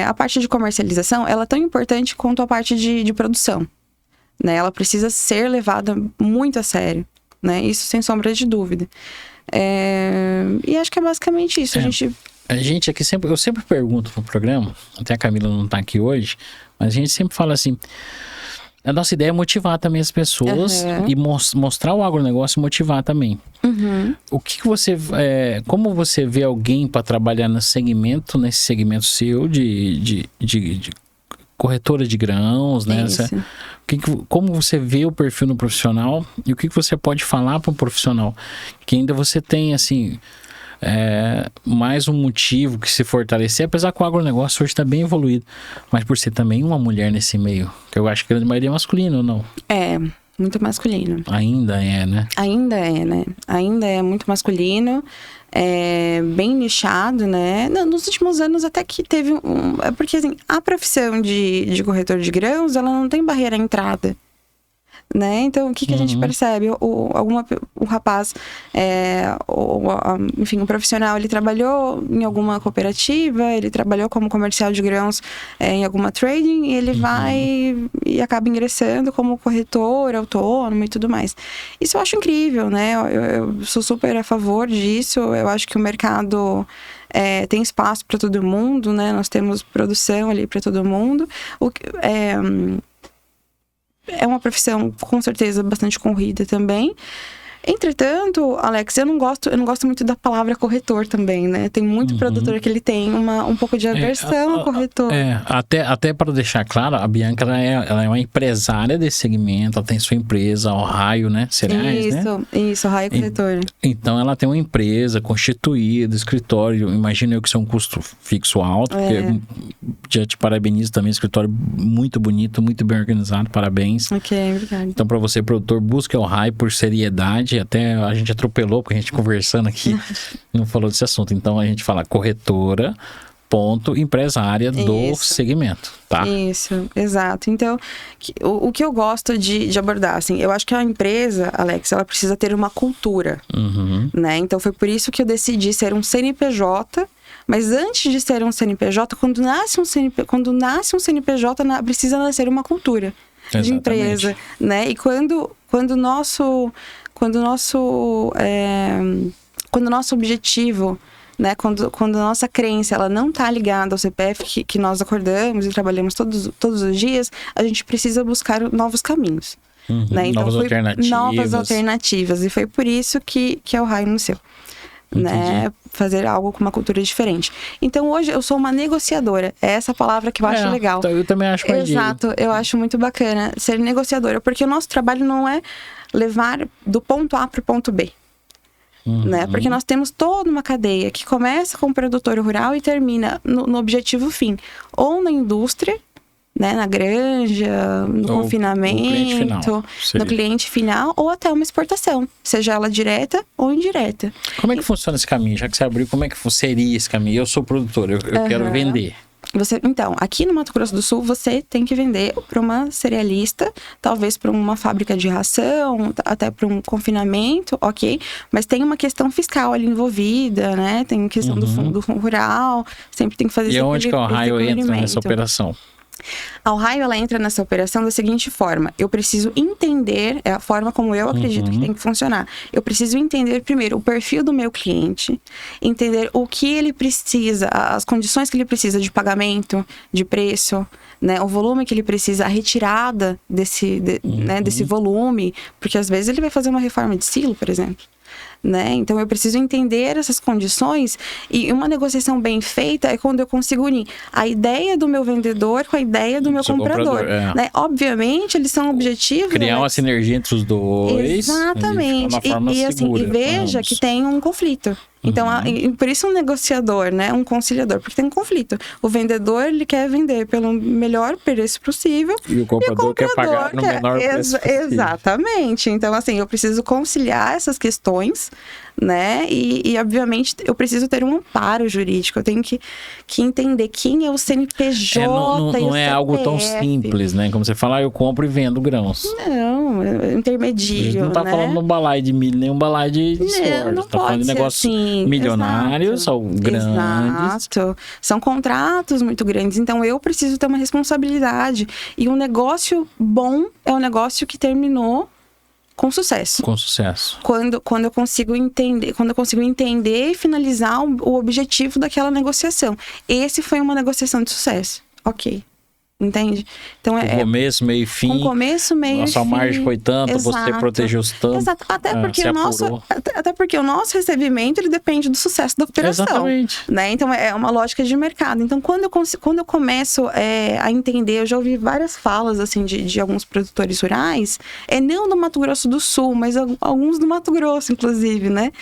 B: A parte de comercialização, ela é tão importante quanto a parte de produção, né? Ela precisa ser levada muito a sério, né? Isso sem sombra de dúvida. E acho que é basicamente isso.
A: A gente aqui eu sempre pergunto no programa, até a Camila não tá aqui hoje, mas a gente sempre fala assim, a nossa ideia é motivar também as pessoas e mostrar o agronegócio e motivar também. O que você... como você vê alguém para trabalhar nesse segmento seu de corretora de grãos, né? Como você vê o perfil no profissional e o que você pode falar para um profissional que ainda você tem, assim... mais um motivo que se fortalecer, apesar que o agronegócio hoje está bem evoluído, mas por ser também uma mulher nesse meio, que eu acho que a grande maioria é masculino, ou não?
B: Muito masculino.
A: Ainda é, né?
B: Ainda é, né? Ainda é muito masculino, bem nichado, né? Nos últimos anos até que teve porque assim, a profissão de corretor de grãos, ela não tem barreira à entrada, né? Então, o que a gente percebe? O rapaz, enfim, o profissional, ele trabalhou em alguma cooperativa, ele trabalhou como comercial de grãos em alguma trading, e ele vai e acaba ingressando como corretor, autônomo e tudo mais. Isso eu acho incrível, né? Eu sou super a favor disso. Eu acho que o mercado... tem espaço para todo mundo, né? Nós temos produção ali para todo mundo. É uma profissão, com certeza, bastante corrida também. Entretanto, Alex, eu não gosto muito da palavra corretor também, né? Tem muito produtor que ele tem um pouco de aversão ao corretor.
A: Até para deixar claro, a Bianca, ela é uma empresária desse segmento, ela tem sua empresa, o Raio, né? Cereais,
B: Isso, o Raio Corretor.
A: Então, ela tem uma empresa constituída, escritório, imagino eu que isso é um custo fixo alto, porque já te parabenizo também, escritório muito bonito, muito bem organizado, parabéns.
B: Ok, obrigada.
A: Então, para você, produtor, busque o Raio por seriedade. Até a gente atropelou, porque a gente conversando aqui não falou desse assunto. Então a gente fala corretora, ponto empresária do
B: Isso.
A: segmento, tá?
B: Isso, exato. Então, o que eu gosto de abordar, assim, eu acho que a empresa, Alex, ela precisa ter uma cultura, né? Então, foi por isso que eu decidi ser um CNPJ, mas antes de ser um CNPJ, quando nasce um CNPJ, precisa nascer uma cultura de empresa, né? E quando o nosso objetivo, né, quando a nossa crença ela não está ligada ao CPF que nós acordamos e trabalhamos todos os dias, a gente precisa buscar novos caminhos. Né? Então, novas alternativas. E foi por isso que é o Raio no Seu. Né? Fazer algo com uma cultura diferente. Então, hoje, eu sou uma negociadora. É essa palavra que eu acho legal.
A: Eu também acho mais
B: Exato. Eu acho muito bacana ser negociadora. Porque o nosso trabalho não é levar do ponto A para o ponto B. Né? Porque nós temos toda uma cadeia que começa com o produtor rural e termina no objetivo fim. Ou na indústria, né? Na granja, no confinamento, no cliente final, ou até uma exportação, seja ela direta ou indireta.
A: Como é que funciona esse caminho? Já que você abriu, como é que seria esse caminho? Eu sou produtor, eu quero vender.
B: Então, aqui no Mato Grosso do Sul, você tem que vender para uma cerealista, talvez para uma fábrica de ração, até para um confinamento, ok? Mas tem uma questão fiscal ali envolvida, né? Tem questão do fundo rural, sempre tem que fazer
A: E onde que o Raio entra nessa operação?
B: A Raio, ela entra nessa operação da seguinte forma: eu preciso entender, é a forma como eu acredito que tem que funcionar. Eu preciso entender primeiro o perfil do meu cliente, entender o que ele precisa, as condições que ele precisa de pagamento, de preço, né, o volume que ele precisa, a retirada desse volume, porque às vezes ele vai fazer uma reforma de silo, por exemplo. Né? Então eu preciso entender essas condições, e uma negociação bem feita é quando eu consigo unir a ideia do meu vendedor com a ideia do meu comprador. Né? Obviamente eles são objetivos,
A: criar uma sinergia entre os dois.
B: Exatamente. E veja que tem um conflito. Então, por isso um negociador, né? Um conciliador, porque tem um conflito. O vendedor, ele quer vender pelo melhor preço possível.
A: E o comprador quer pagar no menor preço possível.
B: Exatamente. Então, assim, eu preciso conciliar essas questões, né? E obviamente, eu preciso ter um amparo jurídico. Eu tenho que entender quem é o CNPJ
A: não é algo tão simples, né? Como você fala, eu compro e vendo grãos.
B: Não, é intermediário,
A: a gente não tá falando um balaio de milho, nem um balaio de soja.
B: Não
A: tá falando de negócios milionários ou grandes.
B: Exato. São contratos muito grandes. Então, eu preciso ter uma responsabilidade. E um negócio bom é um negócio que terminou com sucesso.
A: Com sucesso.
B: Quando eu consigo entender e finalizar o objetivo daquela negociação. Esse foi uma negociação de sucesso. Ok. Entende? Então,
A: com começo, meio e fim.
B: Com começo, meio e fim.
A: A sua margem foi tanto, você protegeu tanto.
B: Exato. Até porque o nosso recebimento, ele depende do sucesso da operação.
A: Exatamente.
B: Né? Então, é uma lógica de mercado. Então, quando eu começo a entender, eu já ouvi várias falas, assim, de alguns produtores rurais, não do Mato Grosso do Sul, mas alguns do Mato Grosso, inclusive, né?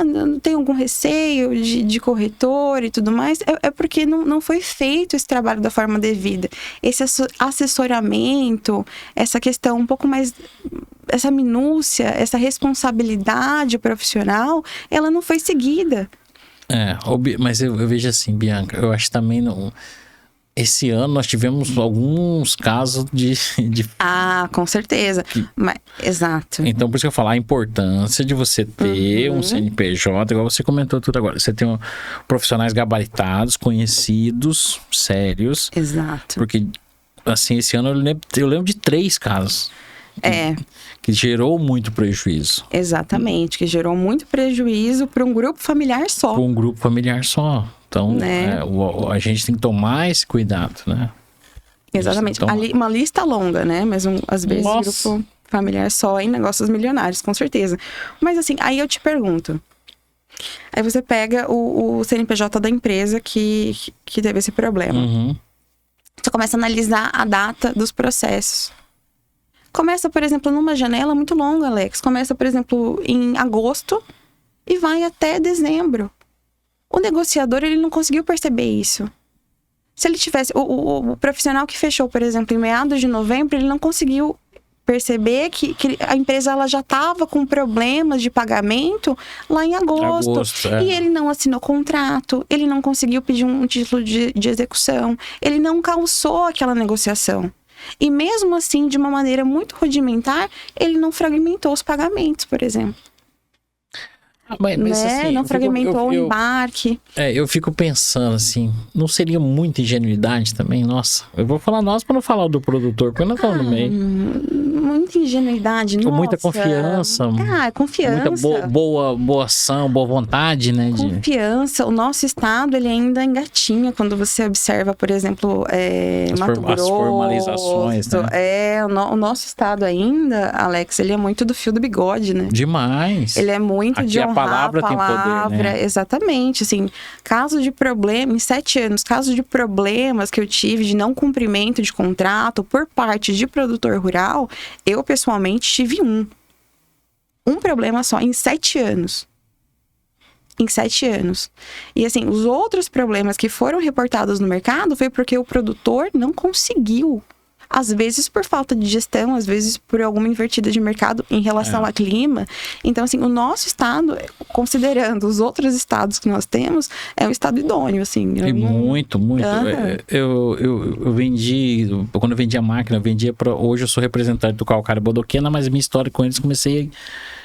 B: Não tem algum receio de corretor e tudo mais. É porque não foi feito esse trabalho da forma devida. Esse assessoramento, essa questão um pouco mais, essa minúcia, essa responsabilidade profissional, ela não foi seguida.
A: Mas eu vejo assim, Bianca, eu acho que também não... Esse ano nós tivemos alguns casos de...
B: com certeza. Exato.
A: Então, por isso que eu falo, a importância de você ter um CNPJ, igual você comentou tudo agora. Você tem profissionais gabaritados, conhecidos, sérios.
B: Exato.
A: Porque, assim, esse ano eu lembro de 3 casos. Que gerou muito prejuízo.
B: Exatamente, que gerou muito prejuízo para um grupo familiar só.
A: Para um grupo familiar só. Então, a gente tem que tomar esse cuidado, né?
B: Exatamente. Uma lista longa, né? Mas às vezes grupo familiar só em negócios milionários, com certeza. Mas assim, aí eu te pergunto. Aí você pega o CNPJ da empresa que teve esse problema. Você começa a analisar a data dos processos. Começa, por exemplo, numa janela muito longa, Alex. Começa, por exemplo, em agosto e vai até dezembro. O negociador, ele não conseguiu perceber isso. Se ele tivesse... O profissional que fechou, por exemplo, em meados de novembro, ele não conseguiu perceber que a empresa ela já estava com problemas de pagamento lá em agosto. E ele não assinou contrato, ele não conseguiu pedir um título de execução, ele não calçou aquela negociação. E mesmo assim, de uma maneira muito rudimentar, ele não fragmentou os pagamentos, por exemplo.
A: Mas, assim,
B: não fragmentou o embarque.
A: Eu fico pensando assim, não seria muita ingenuidade também? Nossa, eu vou falar nós para não falar do produtor, porque eu não estou no meio.
B: Muita ingenuidade,
A: com
B: nossa.
A: Muita confiança.
B: Confiança.
A: Muita boa ação, boa vontade, né?
B: Confiança. O nosso estado, ele ainda engatinha quando você observa, por exemplo, Mato Grosso. As
A: formalizações, né?
B: O nosso estado ainda, Alex, ele é muito do fio do bigode, né?
A: Demais.
B: Ele é muito de honrar a palavra
A: tem poder, né?
B: Exatamente, assim, caso de problema, em 7 anos, caso de problemas que eu tive de não cumprimento de contrato por parte de produtor rural, eu pessoalmente tive um problema só, em 7 anos. Em 7 anos. E assim, os outros problemas que foram reportados no mercado foi porque o produtor não conseguiu. Às vezes por falta de gestão, às vezes por alguma invertida de mercado em relação ao clima. Então, assim, o nosso estado, considerando os outros estados que nós temos, é um estado idôneo, assim.
A: Muito. Eu vendi, quando eu vendia máquina, hoje eu sou representante do Calcário Bodoquena, mas minha história com eles,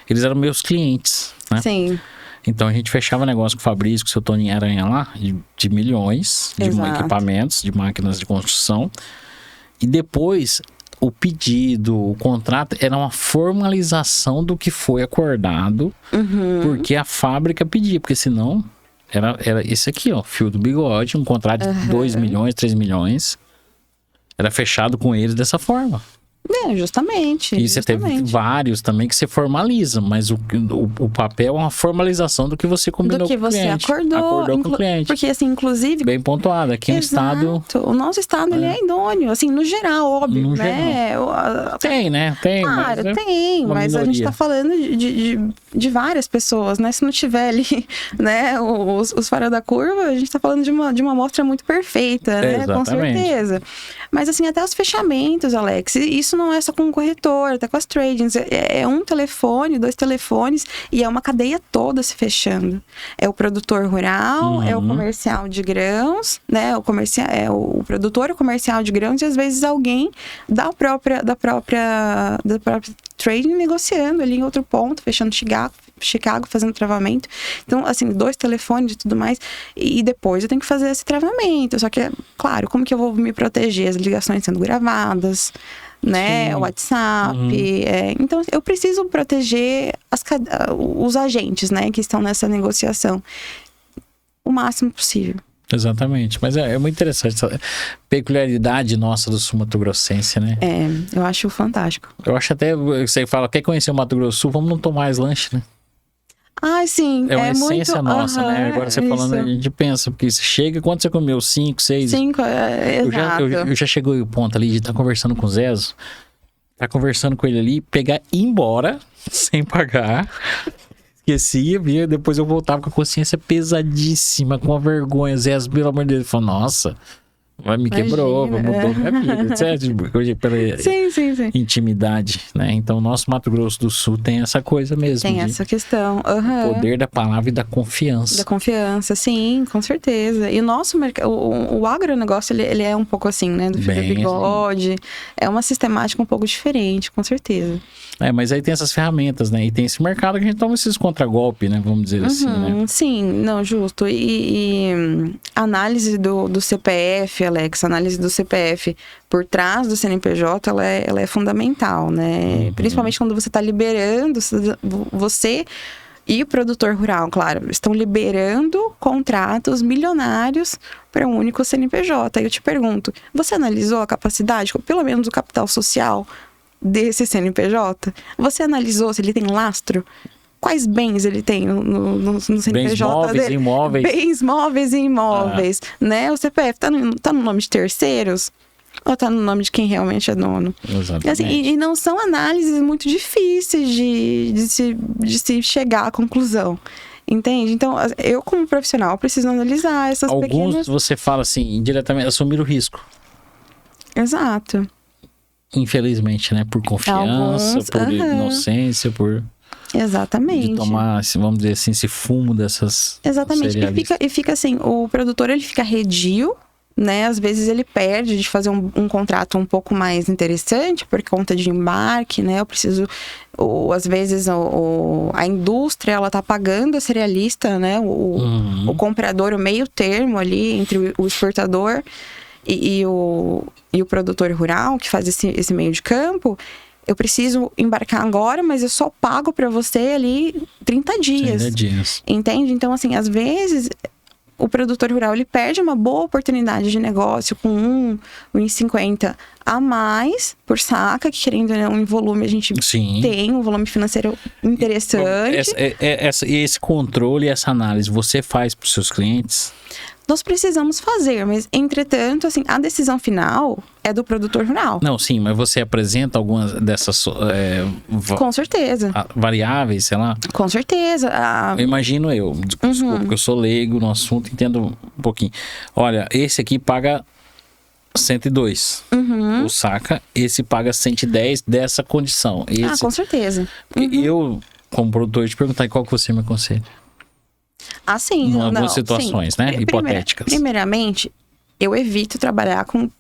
A: eles eram meus clientes, né?
B: Sim.
A: Então a gente fechava negócio com o Fabrício, com o seu Toninho Aranha lá, de milhões de equipamentos, de máquinas de construção. E depois, o pedido, o contrato, era uma formalização do que foi acordado, porque a fábrica pedia, porque senão era esse aqui, ó, fio do bigode, um contrato de 2 milhões, 3 milhões, era fechado com eles dessa forma.
B: Justamente.
A: E você teve vários também que você formaliza, mas o papel é uma formalização do que você combinou com o cliente. Do que você acordou com o cliente.
B: Porque, assim, inclusive...
A: Bem pontuado. Aqui no estado...
B: O nosso estado, ele é idôneo. Assim, no geral, óbvio,
A: no
B: né?
A: Geral. Tem, né? Tem.
B: Claro, mas a gente tá falando de várias pessoas, né? Se não tiver ali, né, os fora da curva, a gente tá falando de uma amostra muito perfeita, né?
A: Exatamente.
B: Com certeza. Mas, assim, até os fechamentos, Alex, isso não é só com o corretor, até com as tradings. É um telefone, 2 telefones, e é uma cadeia toda se fechando. É o produtor rural, é o comercial de grãos, né? É o produtor, o comercial de grãos, e às vezes alguém da própria trading negociando ali em outro ponto, fechando Chicago, fazendo travamento. Então, assim, 2 telefones e tudo mais. E depois eu tenho que fazer esse travamento. Só que, claro, como que eu vou me proteger? As ligações sendo gravadas, né? Sim. O WhatsApp. Então, eu preciso proteger os agentes, né? Que estão nessa negociação o máximo possível.
A: Exatamente, mas é muito interessante essa peculiaridade nossa do sul mato-grossense, né?
B: Eu acho fantástico.
A: Eu acho até, você fala, quer conhecer o Mato Grosso do Sul, vamos não tomar mais lanche, né?
B: Sim.
A: É uma essência muito... nossa, né? Agora você falando, a gente pensa, porque você chega, quando você comeu 5, 6...
B: 5, exato.
A: Eu já chegou o ponto ali de estar conversando com o Zezo, tá conversando com ele ali, pegar e ir embora, sem pagar... Esquecia, via, depois eu voltava com a consciência pesadíssima, com a vergonha. Zé, pelo amor de Deus, falou, nossa, me quebrou, mudou minha vida, certo? Pela
B: sim.
A: intimidade, né? Então, o nosso Mato Grosso do Sul tem essa coisa mesmo.
B: Tem essa questão.
A: O poder da palavra e da confiança.
B: Da confiança, sim, com certeza. E o nosso mercado, o agronegócio, ele é um pouco assim, né? Do fio do bigode. Assim. É uma sistemática um pouco diferente, com certeza.
A: Mas aí tem essas ferramentas, né? E tem esse mercado que a gente toma esses contragolpes, né? Vamos dizer assim, né?
B: Sim, não, justo. E análise do CPF, Alex, análise do CPF por trás do CNPJ, ela é fundamental, né? Principalmente quando você está liberando, você e o produtor rural, claro, estão liberando contratos milionários para um único CNPJ. Aí eu te pergunto, você analisou a capacidade, pelo menos o capital social desse CNPJ? Você analisou se ele tem lastro? Quais bens ele tem no CNPJ
A: bens móveis
B: dele?
A: E imóveis.
B: Bens móveis e imóveis, né? O CPF tá no nome de terceiros ou tá no nome de quem realmente é dono?
A: Exatamente.
B: Assim, e não são análises muito difíceis de se chegar à conclusão. Entende? Então, eu como profissional preciso analisar essas pequenas...
A: Alguns, você fala assim, indiretamente, assumir o risco.
B: Exato.
A: infelizmente, né? Por confiança,
B: Alguns,
A: por inocência, por...
B: Exatamente.
A: De tomar, vamos dizer assim, esse fumo dessas
B: Exatamente.
A: cerealistas.
B: E fica assim, o produtor, ele fica redio, né? Às vezes ele perde de fazer um contrato um pouco mais interessante por conta de embarque, né? Eu preciso... às vezes a indústria, ela tá pagando a cerealista, né? O comprador, o meio termo ali entre o exportador e o produtor rural, que faz esse meio de campo. Eu preciso embarcar agora, mas eu só pago para você ali 30 dias.
A: 30 dias.
B: Entende? Então, assim, às vezes... O produtor rural, ele perde uma boa oportunidade de negócio com 1,50 a mais por saca, que querendo ou não, em volume a gente tem um volume financeiro interessante.
A: Esse controle, essa análise, você faz para os seus clientes?
B: Nós precisamos fazer, mas entretanto, assim, a decisão final é do produtor rural.
A: Não, sim, mas você apresenta algumas dessas
B: com certeza.
A: Variáveis, sei lá?
B: Com certeza.
A: Eu imagino desculpa, porque eu sou leigo no assunto, entendo um pouquinho. Olha, esse aqui paga 102, o saca, esse paga 110 dessa condição. Esse,
B: com certeza.
A: Eu, como produtor, te perguntar qual que você me aconselha.
B: Assim,
A: em algumas situações, né? Hipotéticas.
B: Primeiramente, eu evito trabalhar com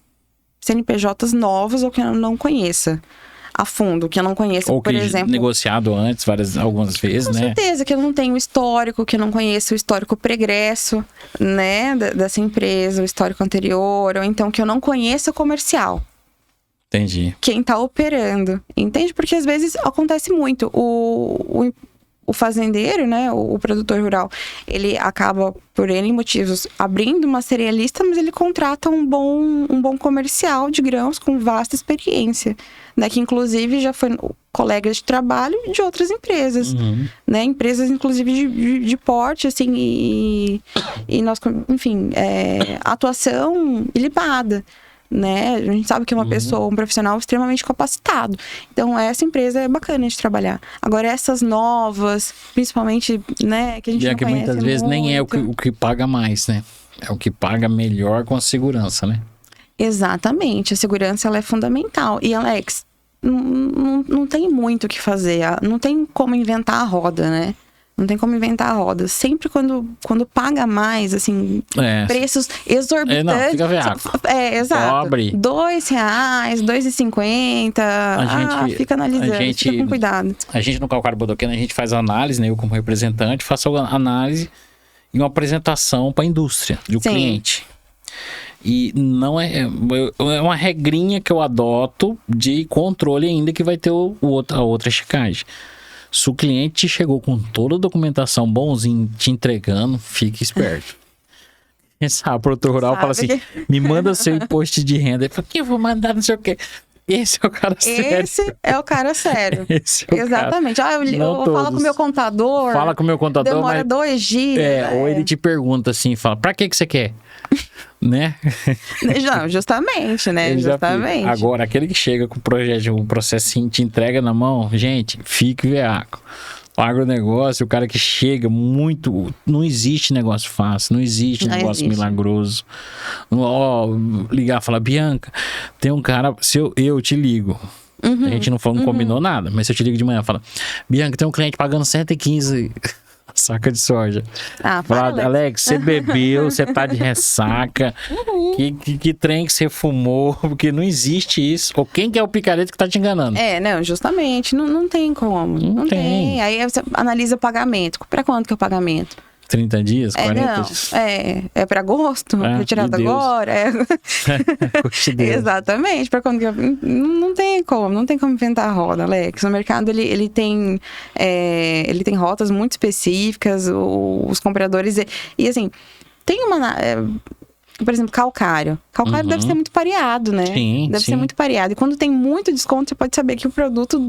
B: CNPJs novos ou que eu não conheça a fundo, que eu não conheça,
A: ou
B: por exemplo...
A: negociado antes, algumas vezes, né?
B: Com certeza, que eu não tenho histórico, que eu não conheço o histórico pregresso, né? Dessa empresa, o histórico anterior, ou então que eu não conheça o comercial.
A: Entendi.
B: Quem tá operando, entende? Porque às vezes acontece muito. O fazendeiro, né, o produtor rural, ele acaba, por N motivos, abrindo uma cerealista, mas ele contrata um bom comercial de grãos com vasta experiência, né, que inclusive já foi colega de trabalho de outras empresas, né, empresas inclusive de porte, assim, e nós, enfim, atuação ilibada. Né? A gente sabe que é uma pessoa, um profissional extremamente capacitado. Então, essa empresa é bacana de trabalhar. Agora, essas novas, principalmente, né, que a gente não conhece
A: muitas vezes
B: muito.
A: nem é o que paga mais, né? É o que paga melhor com a segurança, né?
B: Exatamente. A segurança, ela é fundamental. E, Alex, não tem muito o que fazer. Não tem como inventar a roda, né? Não tem como inventar a roda. Sempre quando paga mais, assim, preços exorbitantes.
A: Não, fica veaco.
B: Exato.
A: Pobre.
B: R$2, R$2,50. Fica analisando, fica com cuidado.
A: A gente no Calcário Bodoquena, a gente faz análise, né? Eu como representante faço análise e uma apresentação para a indústria, do cliente. E não é uma regrinha que eu adoto de controle ainda que vai ter a outra checagem. Se o cliente chegou com toda a documentação bonzinho, te entregando, fique esperto. A produtor rural fala assim, me manda seu imposto de renda. Ele fala, que eu vou mandar não sei o quê. Esse é o cara sério.
B: Esse é o cara sério.
A: Esse é o
B: exatamente.
A: Cara.
B: Eu vou falar com o meu contador.
A: Fala com o meu contador.
B: Demora 2 dias.
A: Ou ele te pergunta assim, fala, pra que você quer? Né?
B: Não, justamente, né? Justamente.
A: Agora, aquele que chega com um processinho, te entrega na mão, gente, fique veaco. O agronegócio, o cara que chega muito... Não existe negócio fácil, não existe negócio milagroso. Ligar e falar, Bianca, tem um cara... Se eu te ligo, a gente não combinou nada, mas se eu te ligo de manhã, fala, Bianca, tem um cliente pagando 115... saca de soja. Fala, Alex, você bebeu, você tá de ressaca. Que trem que você fumou? Porque não existe isso. Ou quem que é o picareta que tá te enganando?
B: Não, justamente. Não tem como. Não tem. Aí você analisa o pagamento. Pra quanto que é o pagamento?
A: 30 dias? 40 dias?
B: É pra agosto? Retirado agora? Exatamente. Pra quando que não tem como inventar a roda, Alex. O mercado, ele tem rotas muito específicas, os compradores... E assim, tem uma... por exemplo, calcário. Calcário deve ser muito pareado, né? Deve ser muito pareado. E quando tem muito desconto, você pode saber que o produto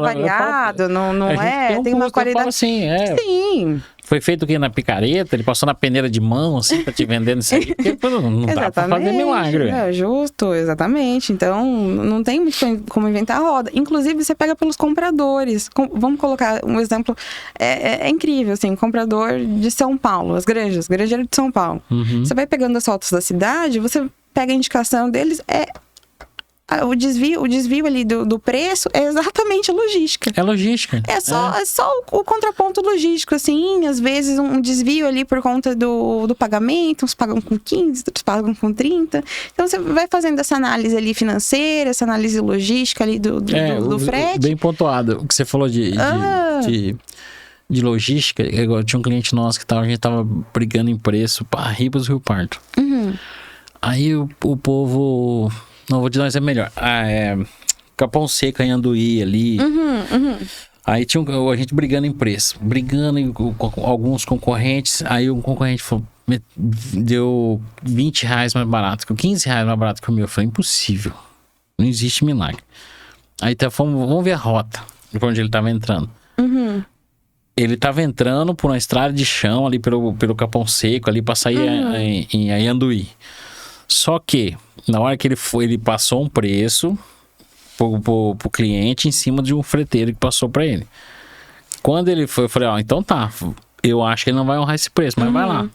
B: variado, não é? Tem uma qualidade...
A: Assim,
B: Sim.
A: Foi feito o quê? Na picareta? Ele passou na peneira de mão, assim, pra te vendendo isso aí? Porque não dá pra fazer milagre.
B: Justo, exatamente. Então, não tem muito como inventar a roda. Inclusive, você pega pelos compradores. Vamos colocar um exemplo. É incrível, assim, comprador de São Paulo, as granjas, granjeiro de São Paulo. Você vai pegando as fotos da cidade, você pega a indicação deles, o desvio ali do preço é exatamente a logística.
A: É logística.
B: É só o contraponto logístico, assim, às vezes um desvio ali por conta do pagamento, uns pagam com 15, outros pagam com 30. Então, você vai fazendo essa análise ali financeira, essa análise logística ali do frete.
A: Bem pontuado. O que você falou de logística, eu tinha um cliente nosso que a gente tava brigando em preço para Ribas Rio Pardo. Aí o povo, não vou te dar um exemplo melhor, Capão Seco em Anduí ali. Aí tinha a gente brigando em preço, com alguns concorrentes. Aí um concorrente falou, deu R$20 mais barato, R$15 mais barato que o meu. Eu falei, impossível, não existe milagre. Aí vamos ver a rota, por onde ele tava entrando. Ele tava entrando por uma estrada de chão ali pelo Capão Seco, ali pra sair em Anduí. Só que, na hora que ele passou um preço pro cliente em cima de um freteiro que passou pra ele. Quando ele foi, eu falei, então tá, eu acho que ele não vai honrar esse preço, mas vai lá.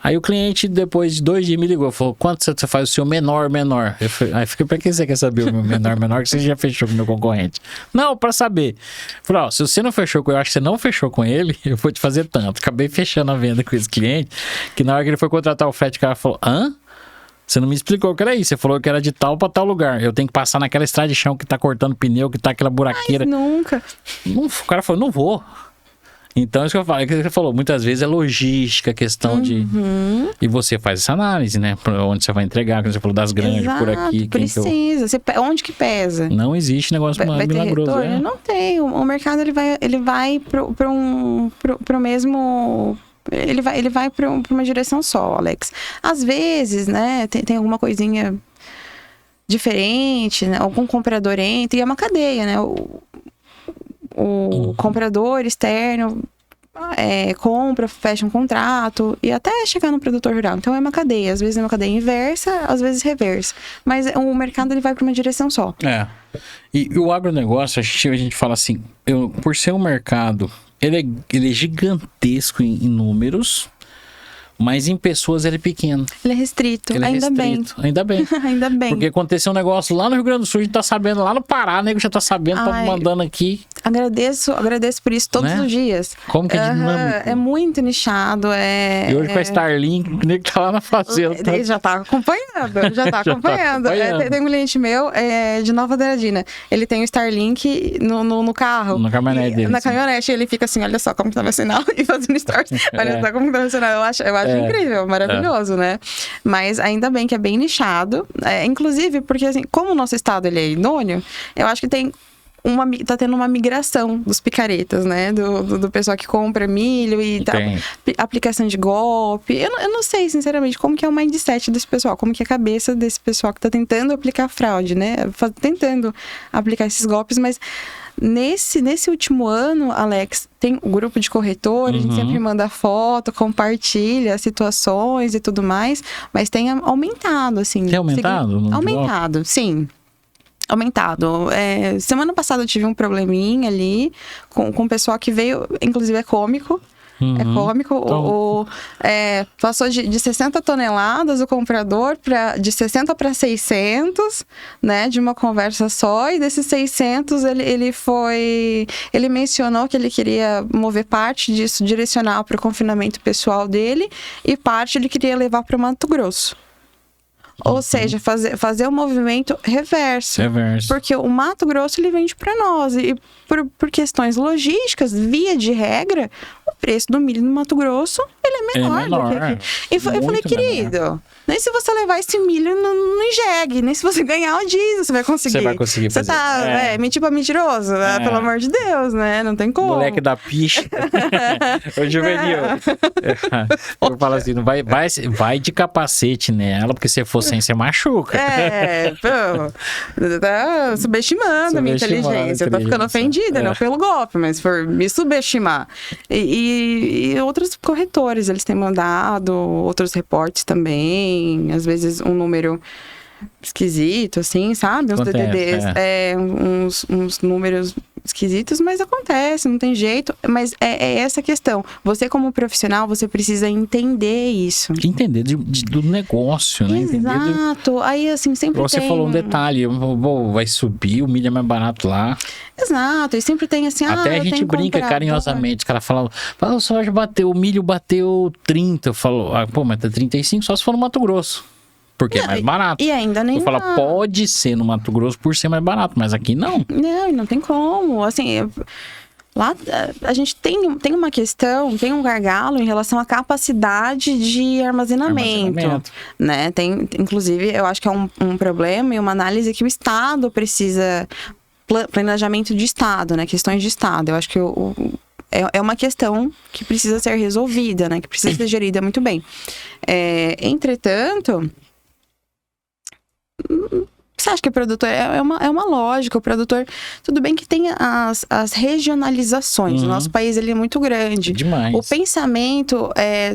A: Aí o cliente, depois de 2 dias, me ligou, falou, quanto você faz o seu menor? Aí eu fiquei, pra que você quer saber o meu menor, que você já fechou com o meu concorrente? Não, pra saber. Falei, se você não fechou com ele, eu acho que você não fechou com ele, eu vou te fazer tanto. Acabei fechando a venda com esse cliente, que na hora que ele foi contratar o frete, o cara falou, você não me explicou o que era isso, você falou que era de tal pra tal lugar. Eu tenho que passar naquela estrada de chão que tá cortando pneu, que tá aquela buraqueira.
B: Mas nunca.
A: O cara falou, não vou. Então, isso que eu falo, é que você falou, muitas vezes é logística, questão de... E você faz essa análise, né? Pra onde você vai entregar, quando você falou das grandes, por aqui.
B: Precisa. Onde que pesa?
A: Não existe negócio milagroso.
B: Não tem. O mercado, ele vai pro mesmo... Ele vai pra uma direção só, Alex. Às vezes, né, tem alguma coisinha diferente, né? Algum comprador entra e é uma cadeia, né? O comprador externo compra, fecha um contrato e até chegar no produtor rural. Então é uma cadeia. Às vezes é uma cadeia inversa, às vezes reversa. Mas o mercado ele vai para uma direção só.
A: E o agronegócio, a gente fala assim, por ser um mercado, ele é gigantesco em números, mas em pessoas ele é pequeno.
B: Ele é restrito. Ainda bem.
A: Ainda bem. Porque aconteceu um negócio lá no Rio Grande do Sul, a gente tá sabendo, lá no Pará, o nego já tá sabendo, tá mandando aqui.
B: Agradeço por isso todos os dias.
A: Como que é dinâmico?
B: É muito nichado.
A: E hoje com a Starlink, o nego tá lá na fazenda.
B: Ele já tá acompanhando. Tem um cliente meu de Nova Andradina. Ele tem o Starlink no carro.
A: Na caminhonete dele.
B: Na caminhonete, ele fica assim, olha só como tá meu sinal, e fazendo stories. Olha só como tá meu sinal. Eu acho incrível, maravilhoso, né? Mas ainda bem que é bem nichado. Inclusive, porque assim, como o nosso estado ele é idôneo, eu acho que tá tendo uma migração dos picaretas, né? Do pessoal que compra milho e aplicação de golpe. Eu não sei, sinceramente, como que é o mindset desse pessoal, como que é a cabeça desse pessoal que tá tentando aplicar fraude, né? Tentando aplicar esses golpes, mas nesse último ano, Alex, tem o grupo de corretores, a gente sempre manda foto, compartilha situações e tudo mais, mas tem aumentado, assim.
A: Tem aumentado?
B: Aumentado, sim. Aumentado. Semana passada eu tive um probleminha ali com um pessoal que veio, inclusive é cômico. É cômico. Então... passou de 60 toneladas o comprador de 60 para 600, né? De uma conversa só. E desses 600, ele mencionou que ele queria mover parte disso, direcionar para o confinamento pessoal dele. E parte ele queria levar para o Mato Grosso. Ou seja, fazer o movimento reverso. Porque o Mato Grosso, ele vende para nós. E por questões logísticas, via de regra, o preço do milho no Mato Grosso, ele é menor. Do que aqui. E eu falei, querido, nem se você levar esse milho no enjegue, nem se você ganhar o diesel, você vai conseguir.
A: Você vai conseguir fazer.
B: Você tá mentiroso? Pelo amor de Deus, né? Não tem como.
A: Moleque da picha. Ô, Juvenil. Eu falo assim, não vai de capacete nela, porque se for sem, você machuca.
B: Tá subestimando a minha inteligência. Eu tô ficando ofendida, não pelo golpe, mas por me subestimar. E outros corretores, eles têm mandado outros reportes também, às vezes um número esquisito, assim, sabe? Uns DDDs, uns números esquisitos, mas acontece, não tem jeito. Mas é essa questão. Você, como profissional, você precisa entender isso.
A: Entender do negócio, né?
B: Exato. Aí, assim, sempre
A: você
B: tem...
A: falou um detalhe, vai subir, o milho é mais barato lá.
B: Exato, e sempre tem assim...
A: Até a gente brinca carinhosamente, o cara fala, o soja bateu, o milho bateu 30. Eu falo, pô, mas tá 35 só se for no Mato Grosso. Porque é mais barato.
B: E ainda nem...
A: Eu falo, pode ser no Mato Grosso por ser mais barato, mas aqui não.
B: Não tem como. Assim, lá a gente tem uma questão, tem um gargalo em relação à capacidade de armazenamento. Né? Inclusive, eu acho que é um problema e uma análise que o Estado precisa... Planejamento de Estado, né? Questões de Estado. Eu acho que é uma questão que precisa ser resolvida, né? Que precisa ser gerida muito bem. Entretanto... Você acha que o produtor... É uma lógica, o produtor... Tudo bem que tem as regionalizações. O nosso país, ele é muito grande.
A: Demais.
B: O pensamento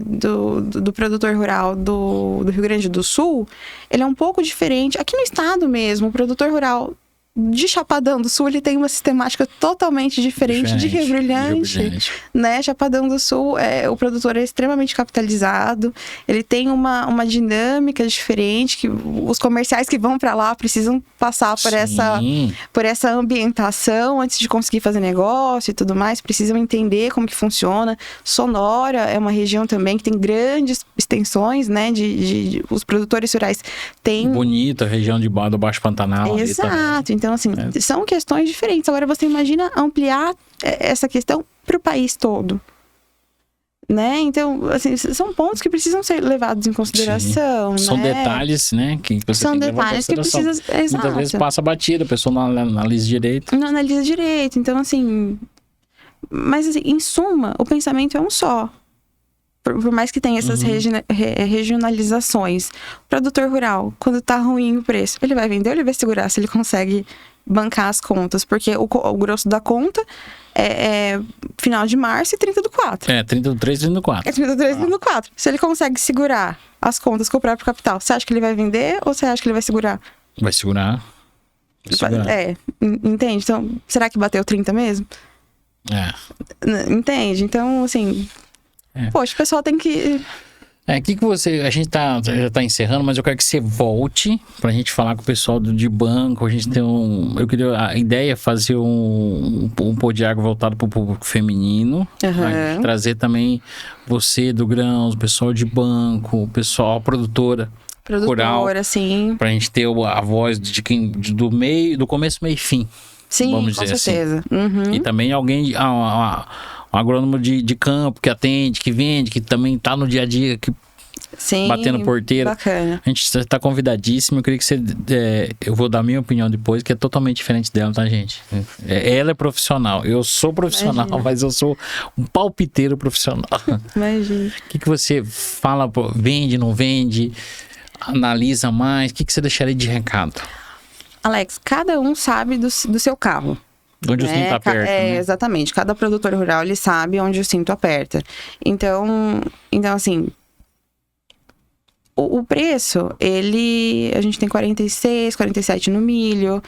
B: do produtor rural do Rio Grande do Sul, ele é um pouco diferente. Aqui no estado mesmo, o produtor rural de Chapadão do Sul, ele tem uma sistemática totalmente diferente de Rio Brilhante, né? Chapadão do Sul, o produtor é extremamente capitalizado, ele tem uma dinâmica diferente, que os comerciais que vão para lá precisam passar por essa ambientação antes de conseguir fazer negócio e tudo mais, precisam entender como que funciona. Sonora é uma região também que tem grandes extensões, né? Os produtores rurais têm...
A: Bonita a região do Baixo Pantanal.
B: Exato, então assim, são questões diferentes. Agora você imagina ampliar essa questão para o país todo, né? Então, assim, são pontos que precisam ser levados em consideração, né?
A: São detalhes, né? Que você
B: são detalhes que precisam...
A: Muitas vezes passa batido, a pessoa não analisa direito.
B: Não analisa direito, então assim... Mas assim, em suma, o pensamento é um só. Por mais que tenha essas regionalizações, o produtor rural, quando tá ruim o preço, ele vai vender ou ele vai segurar se ele consegue bancar as contas? Porque o grosso da conta é final de março e 30 do 4.
A: 30 do 3 e 30 do 4.
B: 30 do 3 e 30 do 4. Se ele consegue segurar as contas com o próprio capital, você acha que ele vai vender ou você acha que ele vai segurar?
A: Vai segurar.
B: Entende? Então, será que bateu 30 mesmo? Entende? Então, assim... Poxa, o pessoal tem que...
A: que você... A gente já tá encerrando, mas eu quero que você volte pra gente falar com o pessoal de banco. A gente tem a ideia é fazer um pô de água voltado pro público feminino. Trazer também você do grãos, o pessoal de banco, o pessoal, a produtora rural,
B: sim.
A: Pra gente ter a voz de quem... Do começo, meio e fim.
B: Sim,
A: vamos
B: com
A: dizer
B: certeza.
A: Assim. E também alguém... Um agrônomo de campo que atende, que vende, que também tá no dia a dia, batendo porteira.
B: Bacana.
A: A gente está convidadíssimo. Eu queria que você... eu vou dar a minha opinião depois, que é totalmente diferente dela, tá, gente? Ela é profissional. Eu sou profissional, mas eu sou um palpiteiro profissional.
B: Imagina.
A: O que você fala? Vende, não vende? Analisa mais? O que você deixaria de recado?
B: Alex, cada um sabe do seu carro.
A: Onde o cinto aperta, né?
B: Exatamente. Cada produtor rural, ele sabe onde o cinto aperta. Então assim, o preço, a gente tem 46, 47 no milho.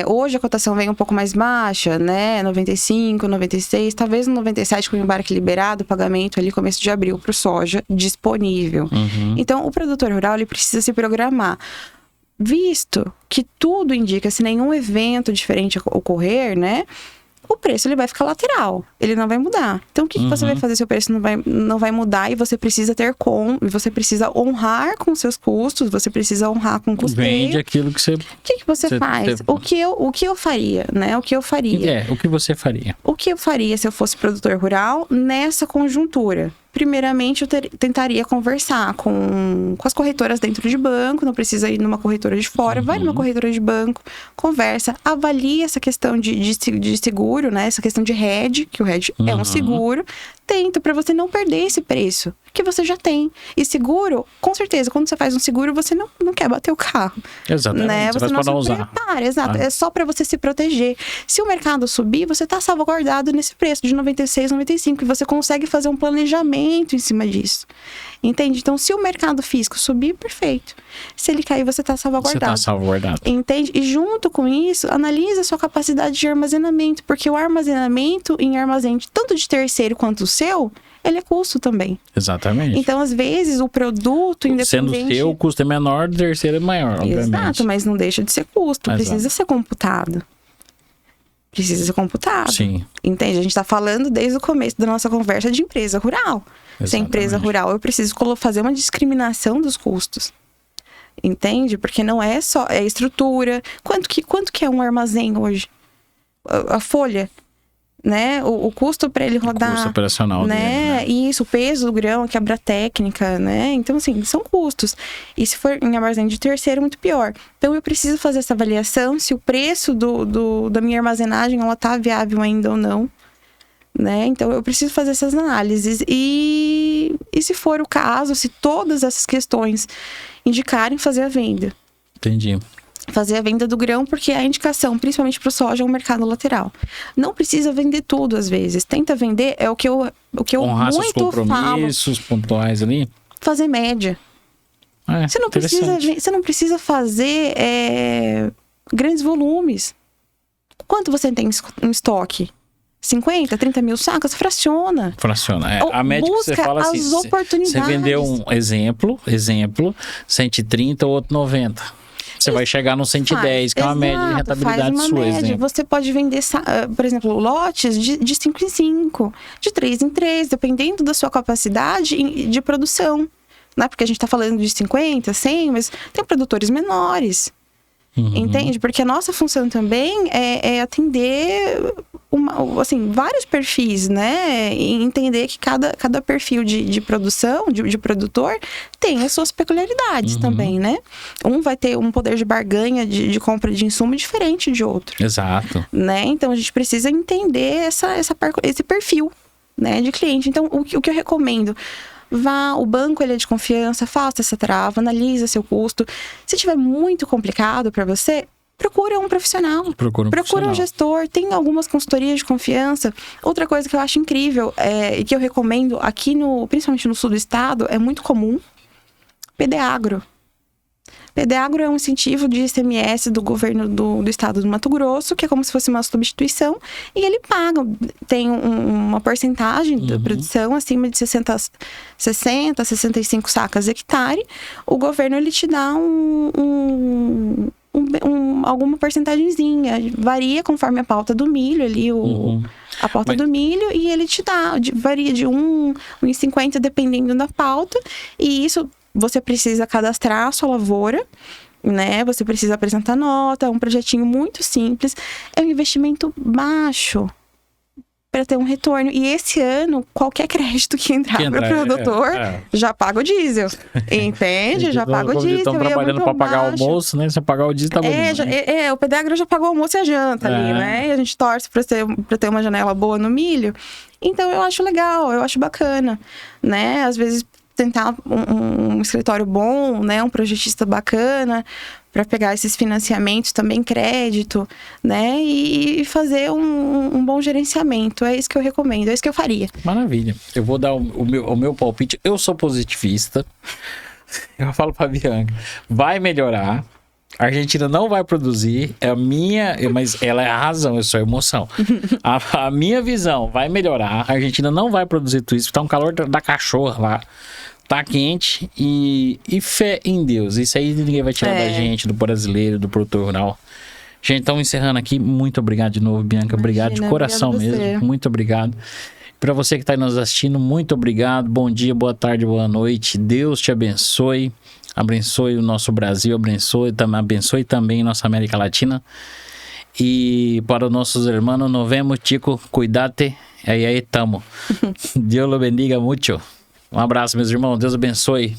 B: Hoje a cotação vem um pouco mais baixa, né? 95, 96, talvez no 97 com o embarque liberado, o pagamento ali começo de abril para o soja disponível. Então, o produtor rural, ele precisa se programar. Visto que tudo indica, se nenhum evento diferente ocorrer, né? O preço, ele vai ficar lateral. Ele não vai mudar. Então, o que você vai fazer se o preço não vai mudar? E você precisa você precisa honrar com seus custos, você precisa honrar com o custeio.
A: Vende aquilo que você...
B: O que você faz? O que eu faria, né? O que eu faria?
A: O que você faria?
B: O que eu faria se eu fosse produtor rural nessa conjuntura? Primeiramente, eu tentaria conversar com as corretoras dentro de banco, não precisa ir numa corretora de fora, vai numa corretora de banco, conversa, avalia essa questão de seguro, né? Essa questão de hedge, que o hedge é um seguro, tenta para você não perder esse preço, que você já tem. E seguro, com certeza, quando você faz um seguro, você não quer bater o carro.
A: Exatamente.
B: Né? Você não se prepara, exato. É só para você se proteger. Se o mercado subir, você tá salvaguardado nesse preço de 96, 95 e você consegue fazer um planejamento em cima disso. Entende? Então, se o mercado físico subir, perfeito. Se ele cair, você tá salvaguardado.
A: Você tá salvaguardado.
B: Entende? E junto com isso, analisa a sua capacidade de armazenamento, porque o armazenamento em armazém, tanto de terceiro quanto o seu, ele é custo também.
A: Exatamente.
B: Então, às vezes, o produto independente...
A: Sendo seu, o custo é menor, o terceiro é maior, obviamente.
B: Exato, mas não deixa de ser custo.
A: Exato.
B: Precisa ser computado. Precisa ser computado.
A: Sim.
B: Entende? A gente está falando desde o começo da nossa conversa de empresa rural.
A: Exatamente.
B: Se é empresa rural, eu preciso fazer uma discriminação dos custos. Entende? Porque não é só... É estrutura. Quanto que é um armazém hoje? A folha... Né? O custo para ele rodar,
A: o custo operacional
B: né?
A: dele, né?
B: Isso, o peso do grão, a quebra técnica, né? Então, assim, são custos. E se for em armazém de terceiro, muito pior. Então, eu preciso fazer essa avaliação se o preço da minha armazenagem, ela tá viável ainda ou não, né? Então, eu preciso fazer essas análises. E se for o caso, se todas essas questões indicarem fazer a venda.
A: Entendi.
B: Fazer a venda do grão, porque a indicação, principalmente para o soja, é um mercado lateral. Não precisa vender tudo, às vezes. Tenta vender, é o que eu
A: honrar
B: muito
A: seus compromissos pontuais ali.
B: Fazer média. Você não precisa fazer grandes volumes. Quanto você tem em estoque? 50, 30 mil sacos? Fraciona.
A: A média que você fala assim,
B: as oportunidades.
A: Você vendeu um exemplo, 130, outro 90. Você vai chegar no 110, que é uma média de rentabilidade sua. Exemplo.
B: Você pode vender, por exemplo, lotes de 5 em 5, de 3 em 3, dependendo da sua capacidade de produção. Né? Porque a gente está falando de 50, 100, mas tem produtores menores. Entende? Porque a nossa função também é atender vários perfis, né? E entender que cada perfil de produção, de produtor, tem as suas peculiaridades também, né? Um vai ter um poder de barganha de compra de insumo diferente de outro.
A: Exato.
B: Né? Então, a gente precisa entender esse perfil, né, de cliente. Então, o que eu recomendo... o banco ele é de confiança, faça essa trava, analisa seu custo. Se tiver muito complicado para você, procura um profissional. Procura um gestor. Tem algumas consultorias de confiança. Outra coisa que eu acho incrível e que eu recomendo aqui, principalmente no sul do estado, é muito comum. PDAgro. PDAgro é um incentivo de ICMS do governo do estado do Mato Grosso, que é como se fosse uma substituição, e ele paga, tem uma porcentagem da produção acima de 60, 65 sacas hectare. O governo ele te dá alguma porcentagemzinha, varia conforme a pauta do milho ali, a pauta do milho, e ele te dá, varia de 1,50 dependendo da pauta, e isso você precisa cadastrar a sua lavoura, né? Você precisa apresentar nota, é um projetinho muito simples, é um investimento baixo para ter um retorno. E esse ano, qualquer crédito que entrar para o produtor já paga o diesel. Entende? Já paga o diesel.
A: Estão trabalhando para pagar o almoço, né? Se pagar o diesel, tá bom.
B: O PDAgro já pagou o almoço e a janta ali, né? E a gente torce para ter uma janela boa no milho. Então, eu acho legal, eu acho bacana, né? Às vezes, tentar um escritório bom, né? Um projetista bacana, para pegar esses financiamentos, também crédito, né? E fazer um bom gerenciamento. É isso que eu recomendo, é isso que eu faria.
A: Maravilha. Eu vou dar o meu palpite. Eu sou positivista. Eu falo pra Bianca, vai melhorar. A Argentina não vai produzir, mas ela é a razão, eu sou a emoção. A minha visão vai melhorar, a Argentina não vai produzir tudo isso, tá um calor da cachorra lá, tá quente, e fé em Deus. Isso aí ninguém vai tirar da gente, do brasileiro, do produtor rural. Gente, então encerrando aqui, muito obrigado de novo, Bianca. Obrigado de coração mesmo, muito obrigado. Para você que está aí nos assistindo, muito obrigado. Bom dia, boa tarde, boa noite. Deus te abençoe. Abençoe o nosso Brasil, abençoe também nossa América Latina. E para os nossos irmãos, nos vemos, chicos, cuidate. Aí estamos. Deus lo bendiga muito. Um abraço, meus irmãos. Deus abençoe.